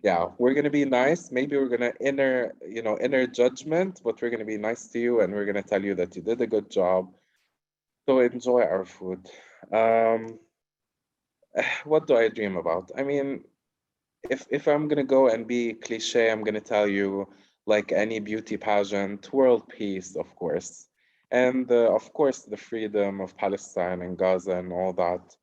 Yeah, we're going to be nice. Maybe we're going to inner judgment, but we're going to be nice to you and we're going to tell you that you did a good job. So enjoy our food. Um, what do I dream about? I mean, if I'm gonna go and be cliche, I'm gonna tell you, like any beauty pageant, world peace, of course, and of course the freedom of Palestine and Gaza and all that,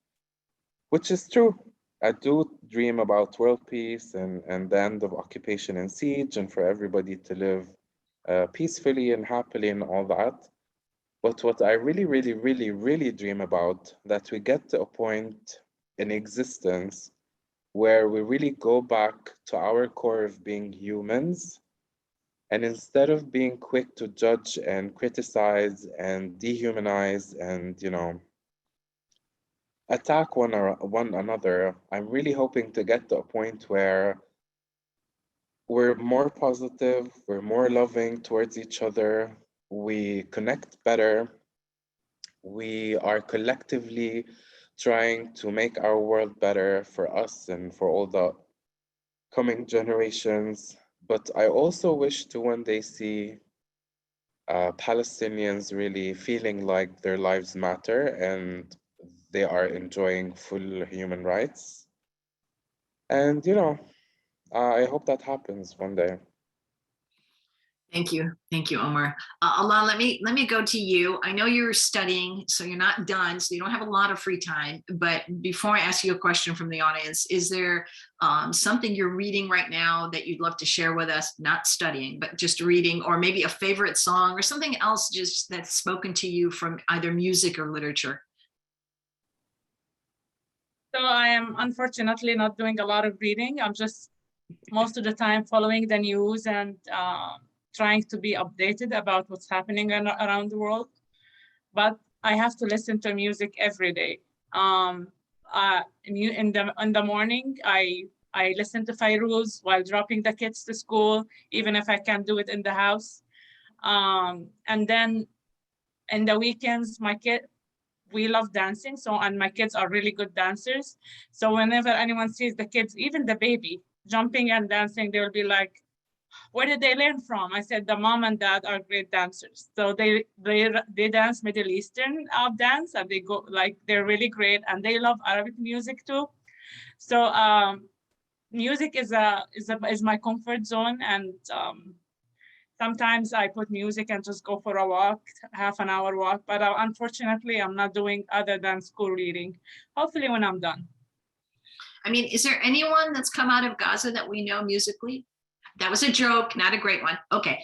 which is true. I do dream about world peace and the end of occupation and siege, and for everybody to live peacefully and happily and all that. But what I really, really, really, really dream about, that we get to a point in existence where we really go back to our core of being humans. And instead of being quick to judge and criticize and dehumanize and, attack one another, I'm really hoping to get to a point where we're more positive, we're more loving towards each other, we connect better, we are collectively trying to make our world better for us and for all the coming generations. But I also wish to one day see Palestinians really feeling like their lives matter and they are enjoying full human rights. And, I hope that happens one day. Thank you, Omar. Allah, let me go to you. I know you're studying, so you're not done, so you don't have a lot of free time. But before I ask you a question from the audience, is there something you're reading right now that you'd love to share with us? Not studying, but just reading, or maybe a favorite song, or something else just that's spoken to you from either music or literature. So I am unfortunately not doing a lot of reading. I'm just most of the time following the news and trying to be updated about what's happening around the world. But I have to listen to music every day. In the morning, I listen to Fairuz while dropping the kids to school, even if I can't do it in the house. And then in the weekends, we love dancing. And my kids are really good dancers. So whenever anyone sees the kids, even the baby, jumping and dancing, they will be like, where did they learn from? I said, the mom and dad are great dancers. So they dance Middle Eastern dance, and they're really great, and they love Arabic music too. So music is my comfort zone, and sometimes I put music and just go for a walk, half an hour walk. But unfortunately, I'm not doing other than school reading. Hopefully, when I'm done. I mean, is there anyone that's come out of Gaza that we know musically? That was a joke, not a great one. Okay.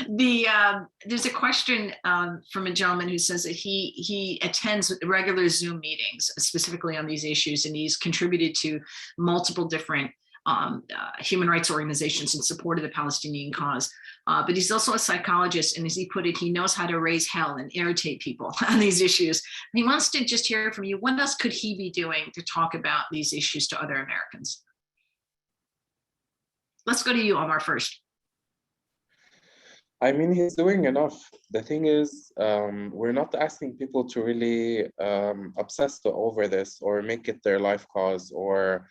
There's a question from a gentleman who says that he attends regular Zoom meetings, specifically on these issues, and he's contributed to multiple different human rights organizations in support of the Palestinian cause. But he's also a psychologist, and as he put it, he knows how to raise hell and irritate people on these issues. And he wants to just hear from you. What else could he be doing to talk about these issues to other Americans? Let's go to you, Omar, first. I mean, he's doing enough. The thing is, we're not asking people to really obsess over this or make it their life cause or,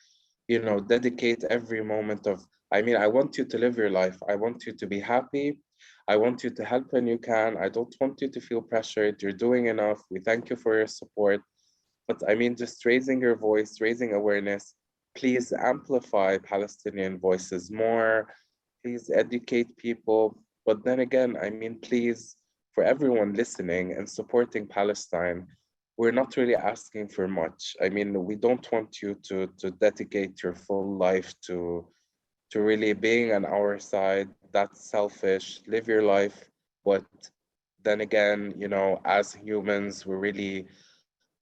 dedicate every moment of, I mean, I want you to live your life. I want you to be happy. I want you to help when you can. I don't want you to feel pressured. You're doing enough. We thank you for your support. But I mean, just raising your voice, raising awareness. Please amplify Palestinian voices more. Please educate people. But then again, I mean, please, for everyone listening and supporting Palestine, we're not really asking for much. I mean, we don't want you to dedicate your full life to really being on our side. That's selfish. Live your life. But then again, as humans, we're really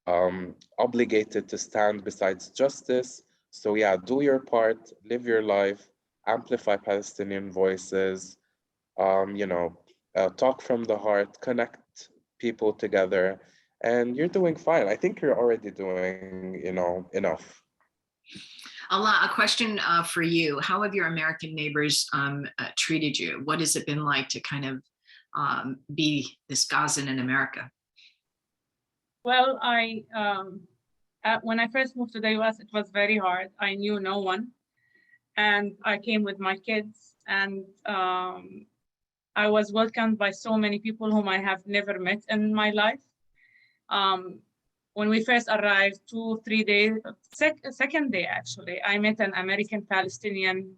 obligated to stand besides justice. So yeah, do your part, live your life, amplify Palestinian voices, talk from the heart, connect people together, and you're doing fine. I think you're already doing, enough. Allah, a question for you. How have your American neighbors treated you? What has it been like to kind of be this Gazan in America? Well, when I first moved to the US, it was very hard. I knew no one, and I came with my kids, and I was welcomed by so many people whom I have never met in my life. When we first arrived, 2-3 days, second day actually, I met an American Palestinian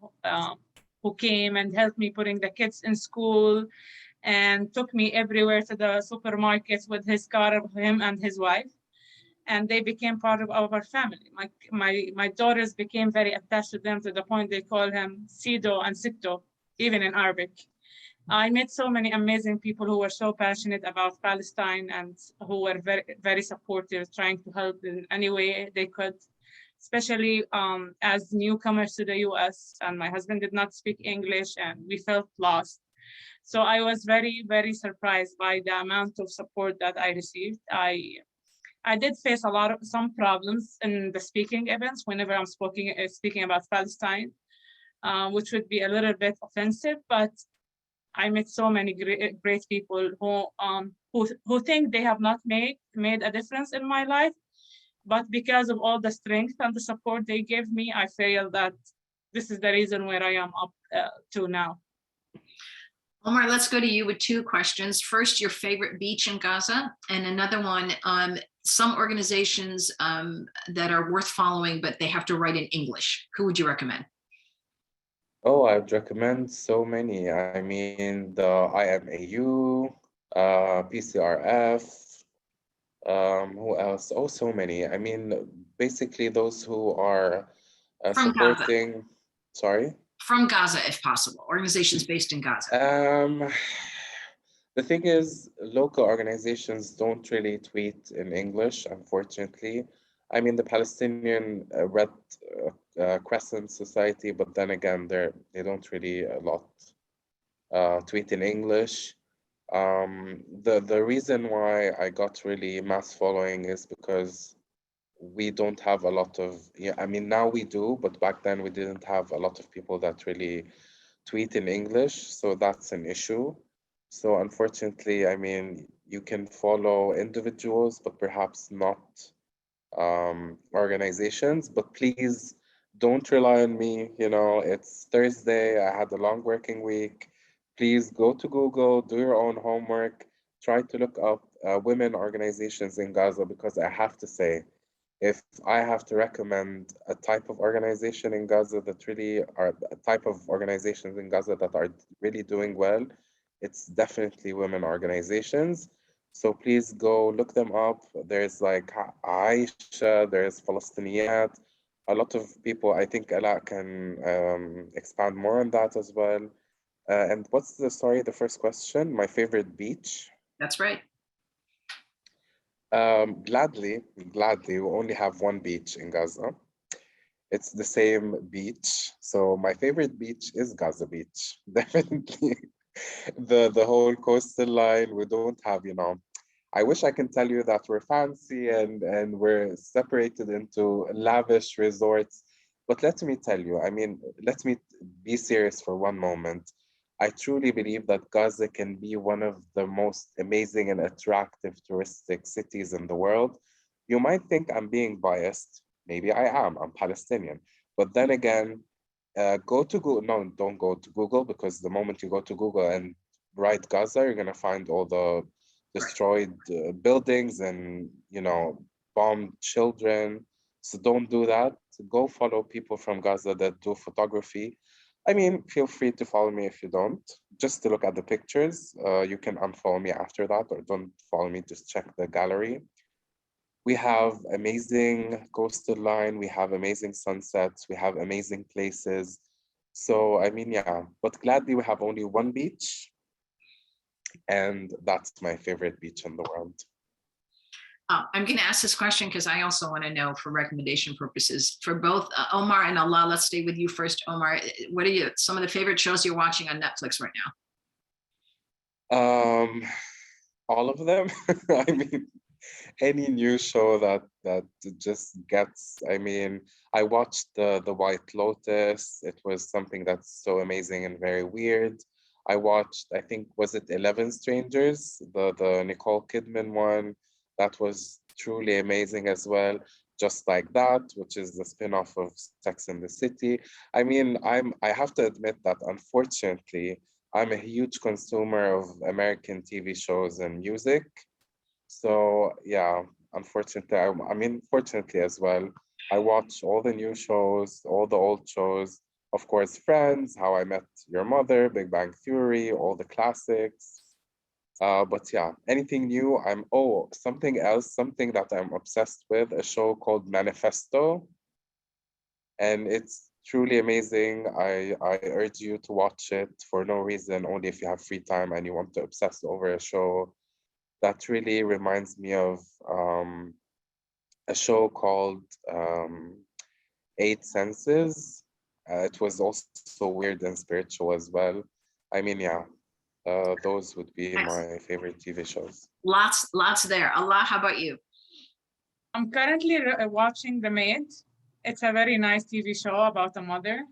who came and helped me putting the kids in school and took me everywhere to the supermarkets with his car, him and his wife. And they became part of our family. My daughters became very attached to them to the point they call him Sido and Sito, even in Arabic. I met so many amazing people who were so passionate about Palestine and who were very, very supportive, trying to help in any way they could, especially as newcomers to the US. And my husband did not speak English and we felt lost. So I was very, very surprised by the amount of support that I received. I did face some problems in the speaking events whenever I'm speaking about Palestine, which would be a little bit offensive, but I met so many great people who think they have not made a difference in my life, but because of all the strength and the support they give me, I feel that this is the reason where I am up to now. Omar, let's go to you with two questions. First, your favorite beach in Gaza, and another one, some organizations that are worth following, but they have to write in English. Who would you recommend? Oh, I'd recommend so many. I mean, the IMAU, PCRF, who else? Oh, so many. I mean, basically those who are From Gaza. supporting, sorry? From Gaza, if possible, organizations based in Gaza. The thing is, local organizations don't really tweet in English, unfortunately. I mean, the Palestinian Red Crescent Society, but then again, they don't really a lot tweet in English. The reason why I got really mass following is because we don't have a lot of, I mean, now we do, but back then we didn't have a lot of people that really tweet in English, so that's an issue. So unfortunately, I mean, you can follow individuals, but perhaps not organizations. But please don't rely on me. It's Thursday. I had a long working week. Please go to Google, do your own homework, try to look up women organizations in Gaza, because I have to say, if I have to recommend a type of organization in Gaza that really are a type of organizations in Gaza that are really doing well, it's definitely women organizations. So please go look them up. There's like Aisha, there's Palestiniyat, a lot of people. I think Ella can expand more on that as well. And what's the first question? My favorite beach? That's right. Gladly, we only have one beach in Gaza. It's the same beach. So my favorite beach is Gaza Beach. Definitely. The whole coastal line, we don't have, I wish I can tell you that we're fancy and we're separated into lavish resorts. But let me tell you, I mean, let me be serious for one moment. I truly believe that Gaza can be one of the most amazing and attractive touristic cities in the world. You might think I'm being biased. Maybe I am. I'm Palestinian. But then again, go to Google. No, don't go to Google, because the moment you go to Google and write Gaza, you're going to find all the destroyed buildings and, bombed children. So don't do that. Go follow people from Gaza that do photography. I mean, feel free to follow me if you don't, just to look at the pictures. You can unfollow me after that, or don't follow me, just check the gallery. We have amazing coastal line, we have amazing sunsets, we have amazing places. So, I mean, yeah, but gladly we have only one beach, and that's my favorite beach in the world. I'm going to ask this question because I also want to know for recommendation purposes for both Omar and Allah. Let's stay with you first, Omar. What are some of the favorite shows you're watching on Netflix right now? All of them. I mean, any new show that just gets. I mean, I watched the White Lotus. It was something that's so amazing and very weird. I watched, I think, was it 11 Strangers, the Nicole Kidman one. That was truly amazing as well. Just Like That, which is the spin-off of Sex and the City. I mean, I have to admit that unfortunately, I'm a huge consumer of American TV shows and music. So yeah, unfortunately, I mean, fortunately as well, I watch all the new shows, all the old shows, of course, Friends, How I Met Your Mother, Big Bang Theory, all the classics. But yeah, anything new, something else, something that I'm obsessed with, a show called Manifesto. And it's truly amazing. I urge you to watch it for no reason, only if you have free time and you want to obsess over a show. That really reminds me of a show called Eight Senses. It was also weird and spiritual as well. I mean, yeah, those would be my favorite TV shows. Lots there. Allah, how about you? I'm currently watching The Maid. It's a very nice TV show about a mother.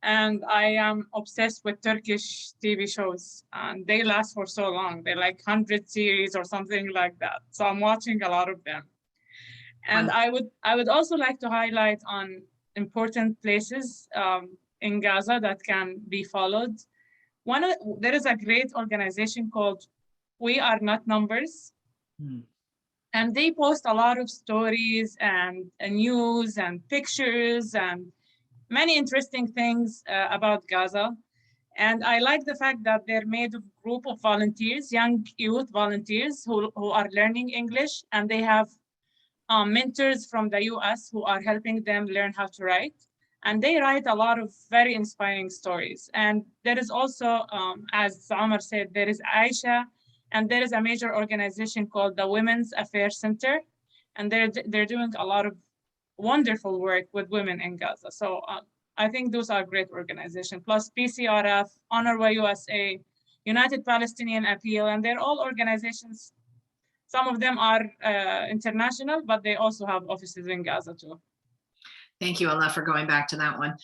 And I am obsessed with Turkish TV shows, and they last for so long. They're like 100 series or something like that. So I'm watching a lot of them. And I would also like to highlight on important places in Gaza that can be followed. There is a great organization called We Are Not Numbers. And they post a lot of stories and news and pictures and many interesting things about Gaza. And I like the fact that they're made of a group of volunteers, young youth volunteers who are learning English, and they have mentors from the US who are helping them learn how to write. And they write a lot of very inspiring stories. And there is also, as Omar said, there is Aisha, and there is a major organization called the Women's Affairs Center. And they're doing a lot of wonderful work with women in Gaza. So I think those are great organizations. Plus PCRF, UNRWA USA, United Palestinian Appeal, and they're all organizations. Some of them are international, but they also have offices in Gaza too. Thank you, Allah, for going back to that one.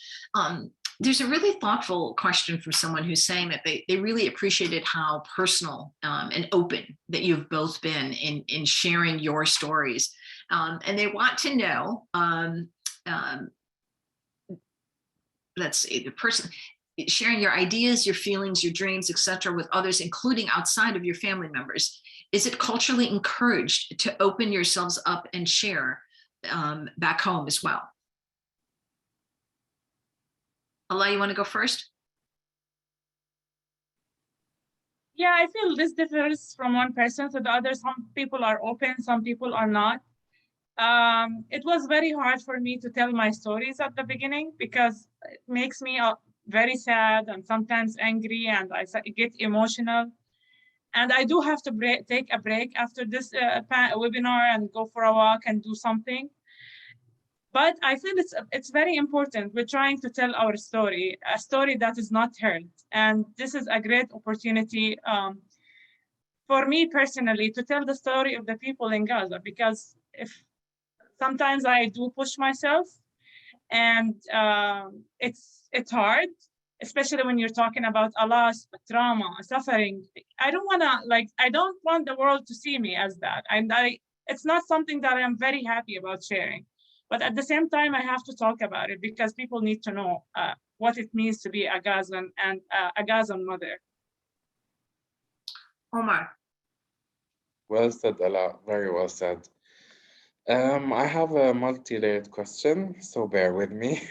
There's a really thoughtful question from someone who's saying that they really appreciated how personal and open that you've both been in sharing your stories. And they want to know, let's see, the person sharing your ideas, your feelings, your dreams, etc., with others, including outside of your family members. Is it culturally encouraged to open yourselves up and share back home as well? Allah, you want to go first? Yeah, I feel this differs from one person to the other. Some people are open, some people are not. It was very hard for me to tell my stories at the beginning because it makes me very sad and sometimes angry, and I get emotional. And I do have to take a break after this webinar and go for a walk and do something. But I feel it's very important. We're trying to tell our story, a story that is not heard. And this is a great opportunity for me personally to tell the story of the people in Gaza, because sometimes I do push myself, and it's hard, especially when you're talking about a loss, trauma, suffering. I don't want the world to see me as that. And it's not something that I'm very happy about sharing. But at the same time, I have to talk about it because people need to know what it means to be a Gazan and a Gazan mother. Omar. Well said, Ala. Very well said. I have a multi-layered question, so bear with me.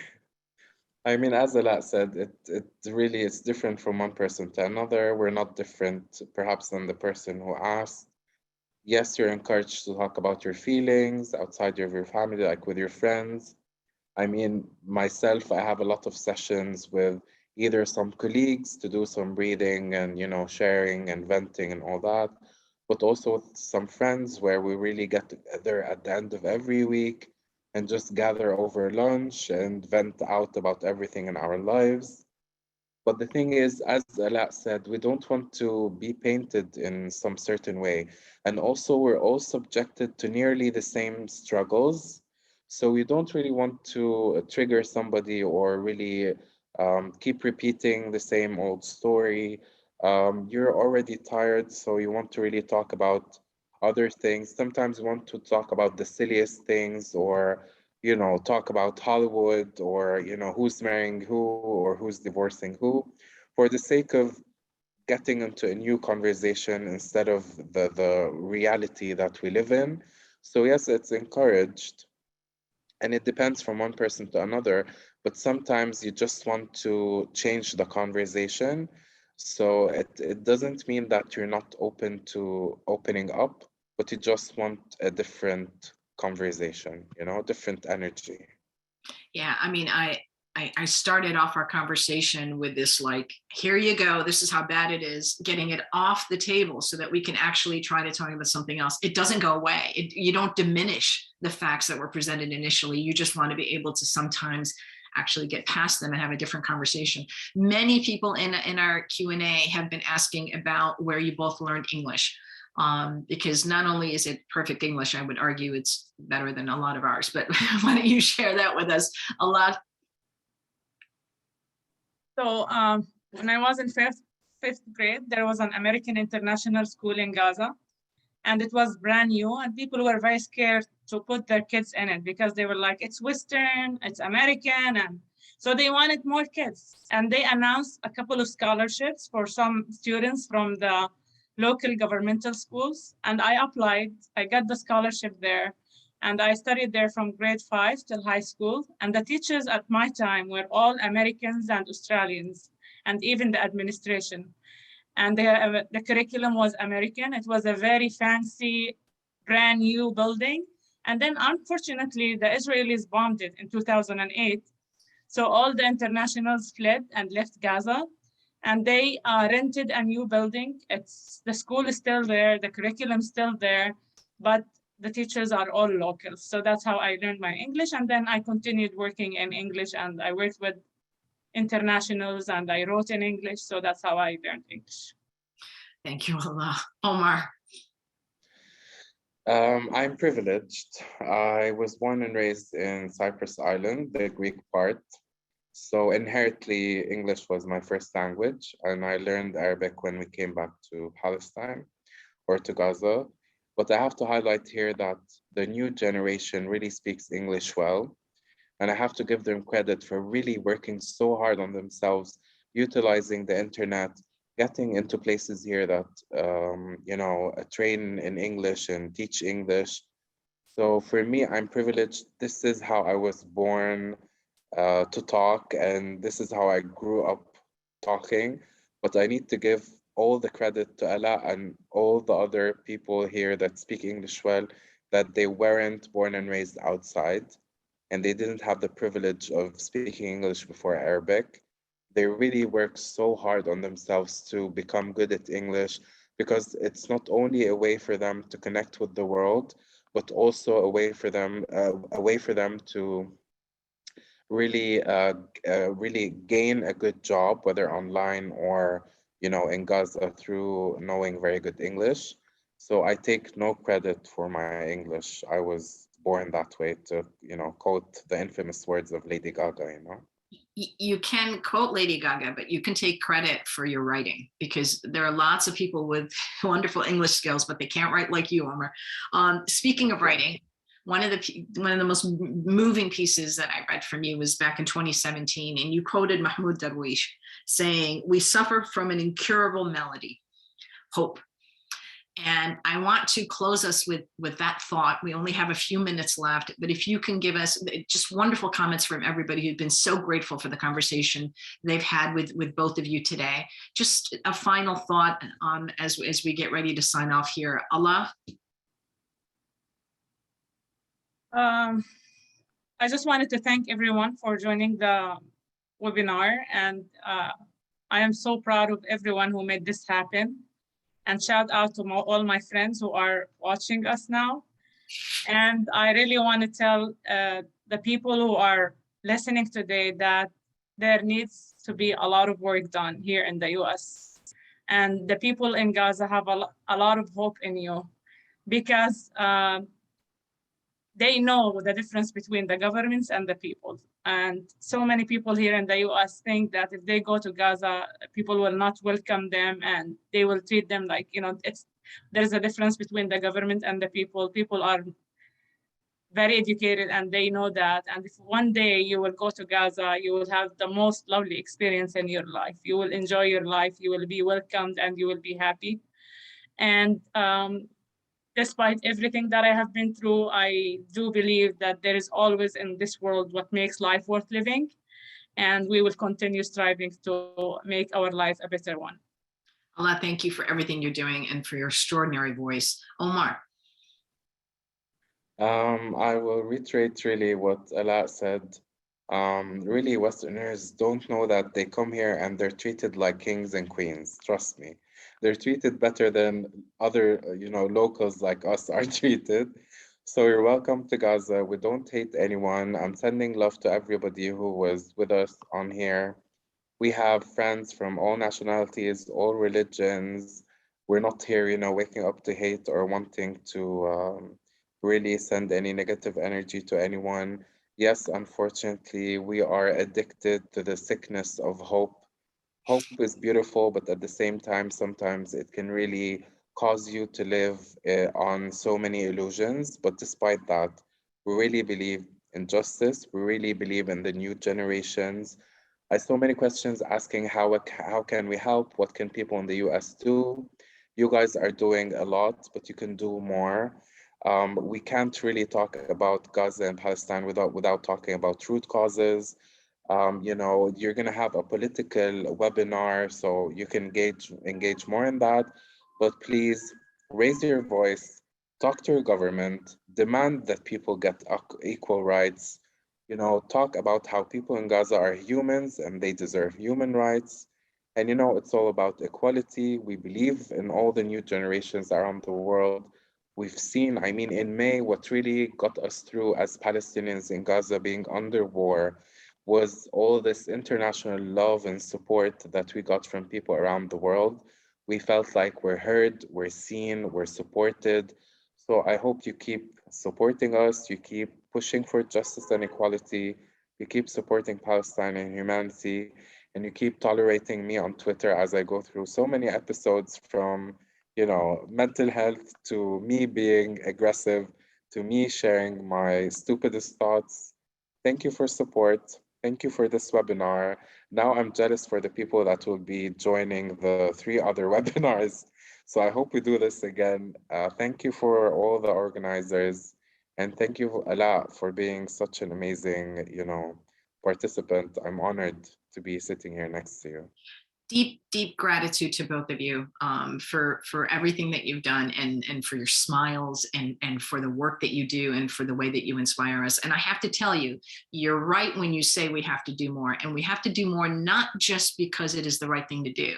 I mean, as Ala said, it really is different from one person to another. We're not different, perhaps, than the person who asked. Yes, you're encouraged to talk about your feelings outside of your family, like with your friends. I mean, myself, I have a lot of sessions with either some colleagues to do some breathing and, sharing and venting and all that, but also with some friends where we really get together at the end of every week and just gather over lunch and vent out about everything in our lives. But the thing is, as Ala said, we don't want to be painted in some certain way. And also, we're all subjected to nearly the same struggles. So we don't really want to trigger somebody or really keep repeating the same old story. You're already tired, so you want to really talk about other things. Sometimes you want to talk about the silliest things or talk about Hollywood or, who's marrying who or who's divorcing who for the sake of getting into a new conversation instead of the reality that we live in. So, yes, it's encouraged and it depends from one person to another, but sometimes you just want to change the conversation. So, it doesn't mean that you're not open to opening up, but you just want a different conversation, different energy. Yeah, I mean, I started off our conversation with this, like, here you go, this is how bad it is, getting it off the table so that we can actually try to talk about something else. It doesn't go away. You don't diminish the facts that were presented initially. You just want to be able to sometimes actually get past them and have a different conversation. Many people in our Q&A have been asking about where you both learned English. Because not only is it perfect English, I would argue it's better than a lot of ours, but why don't you share that with us a lot? So when I was in fifth grade, there was an American international school in Gaza, and it was brand new, and people were very scared to put their kids in it because they were like, it's Western, it's American, and so they wanted more kids. And they announced a couple of scholarships for some students from the local governmental schools, and I applied. I got the scholarship there, and I studied there from grade 5 till high school. And the teachers at my time were all Americans and Australians, and even the administration. And the curriculum was American. It was a very fancy, brand new building. And then unfortunately, the Israelis bombed it in 2008. So all the internationals fled and left Gaza, and they rented a new building. The school is still there, the curriculum is still there, but the teachers are all locals. So that's how I learned my English. And then I continued working in English, and I worked with internationals and I wrote in English. So that's how I learned English. Thank you, Allah. Omar. I'm privileged. I was born and raised in Cyprus Island, the Greek part. So inherently, English was my first language, and I learned Arabic when we came back to Palestine or to Gaza. But I have to highlight here that the new generation really speaks English well, and I have to give them credit for really working so hard on themselves, utilizing the internet, getting into places here that, train in English and teach English. So for me, I'm privileged. This is how I was born to talk, and this is how I grew up talking. But I need to give all the credit to Allah and all the other people here that speak English well, that they weren't born and raised outside, and they didn't have the privilege of speaking English before Arabic. They really work so hard on themselves to become good at English because it's not only a way for them to connect with the world, but also a way for them to really gain a good job, whether online or in Gaza, through knowing very good English. So I take no credit for my English. I was born that way, to quote the infamous words of Lady Gaga. You can quote Lady Gaga, but you can take credit for your writing, because there are lots of people with wonderful English skills, but they can't write like you, Omar. Speaking of writing, one of the most moving pieces that I read from you was back in 2017, and you quoted Mahmoud Darwish saying, "We suffer from an incurable malady, hope." And I want to close us with that thought. We only have a few minutes left, but if you can give us just wonderful comments from everybody who've been so grateful for the conversation they've had with both of you today. Just a final thought as we get ready to sign off here. Allah. I just wanted to thank everyone for joining the webinar, and I am so proud of everyone who made this happen. And shout out to all my friends who are watching us now. And I really want to tell the people who are listening today that there needs to be a lot of work done here in the US. And the people in Gaza have a lot of hope in you, because they know the difference between the governments and the people. And so many people here in the US think that if they go to Gaza, people will not welcome them and they will treat them like, there's a difference between the government and the people. People are very educated and they know that. And if one day you will go to Gaza, you will have the most lovely experience in your life. You will enjoy your life, you will be welcomed, and you will be happy. And despite everything that I have been through, I do believe that there is always in this world what makes life worth living. And we will continue striving to make our life a better one. Allah, thank you for everything you're doing and for your extraordinary voice. Omar. I will reiterate really what Ala said. Really, Westerners don't know that they come here and they're treated like kings and queens. Trust me, they're treated better than other, locals like us are treated. So you're welcome to Gaza. We don't hate anyone. I'm sending love to everybody who was with us on here. We have friends from all nationalities, all religions. We're not here, waking up to hate or wanting to really send any negative energy to anyone. Yes, unfortunately, we are addicted to the sickness of hope. Hope is beautiful, but at the same time, sometimes it can really cause you to live on so many illusions. But despite that, we really believe in justice. We really believe in the new generations. I saw many questions asking how can we help? What can people in the US do? You guys are doing a lot, but you can do more. We can't really talk about Gaza and Palestine without talking about root causes. You're gonna have a political webinar, so you can engage more in that. But please raise your voice, talk to your government, demand that people get equal rights. Talk about how people in Gaza are humans and they deserve human rights. And it's all about equality. We believe in all the new generations around the world. We've seen, in May, what really got us through as Palestinians in Gaza being under war was all this international love and support that we got from people around the world. We felt like we're heard, we're seen, we're supported. So I hope you keep supporting us, you keep pushing for justice and equality, you keep supporting Palestine and humanity, and you keep tolerating me on Twitter as I go through so many episodes from mental health, to me being aggressive, to me sharing my stupidest thoughts. Thank you for support. Thank you for this webinar. Now I'm jealous for the people that will be joining the 3 other webinars. So I hope we do this again. Thank you for all the organizers. And thank you, Ala, for being such an amazing, participant. I'm honored to be sitting here next to you. Deep, deep gratitude to both of you for everything that you've done and for your smiles and for the work that you do and for the way that you inspire us. And I have to tell you, you're right when you say we have to do more, and we have to do more not just because it is the right thing to do.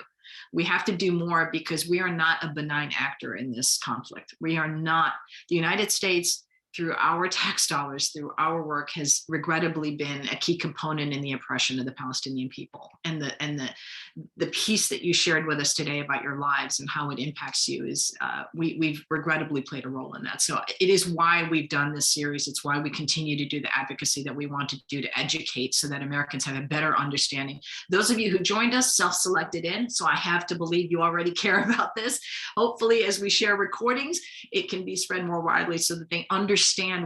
We have to do more because we are not a benign actor in this conflict. We are not. The United States, through our tax dollars, through our work, has regrettably been a key component in the oppression of the Palestinian people. And the piece that you shared with us today about your lives and how it impacts you is we've regrettably played a role in that. So it is why we've done this series. It's why we continue to do the advocacy that we want to do to educate so that Americans have a better understanding. Those of you who joined us self-selected in, so I have to believe you already care about this. Hopefully, as we share recordings, it can be spread more widely so that they understand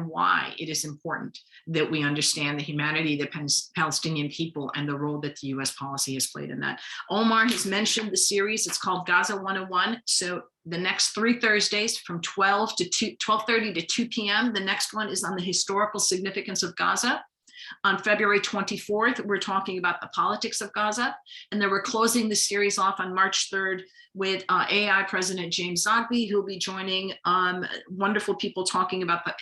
why it is important that we understand the humanity of the Palestinian people and the role that the US policy has played in that. Omar has mentioned the series. It's called Gaza 101. So the next 3 Thursdays from 12:30 to 2 p.m. The next one is on the historical significance of Gaza. On February 24th, we're talking about the politics of Gaza. And then we're closing the series off on March 3rd with AI President James Zogby, who'll be joining wonderful people talking about the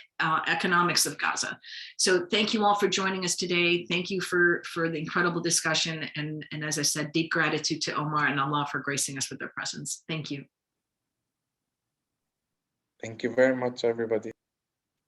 economics of Gaza. So thank you all for joining us today. Thank you for the incredible discussion. And as I said, deep gratitude to Omar and Allah for gracing us with their presence. Thank you. Thank you very much, everybody.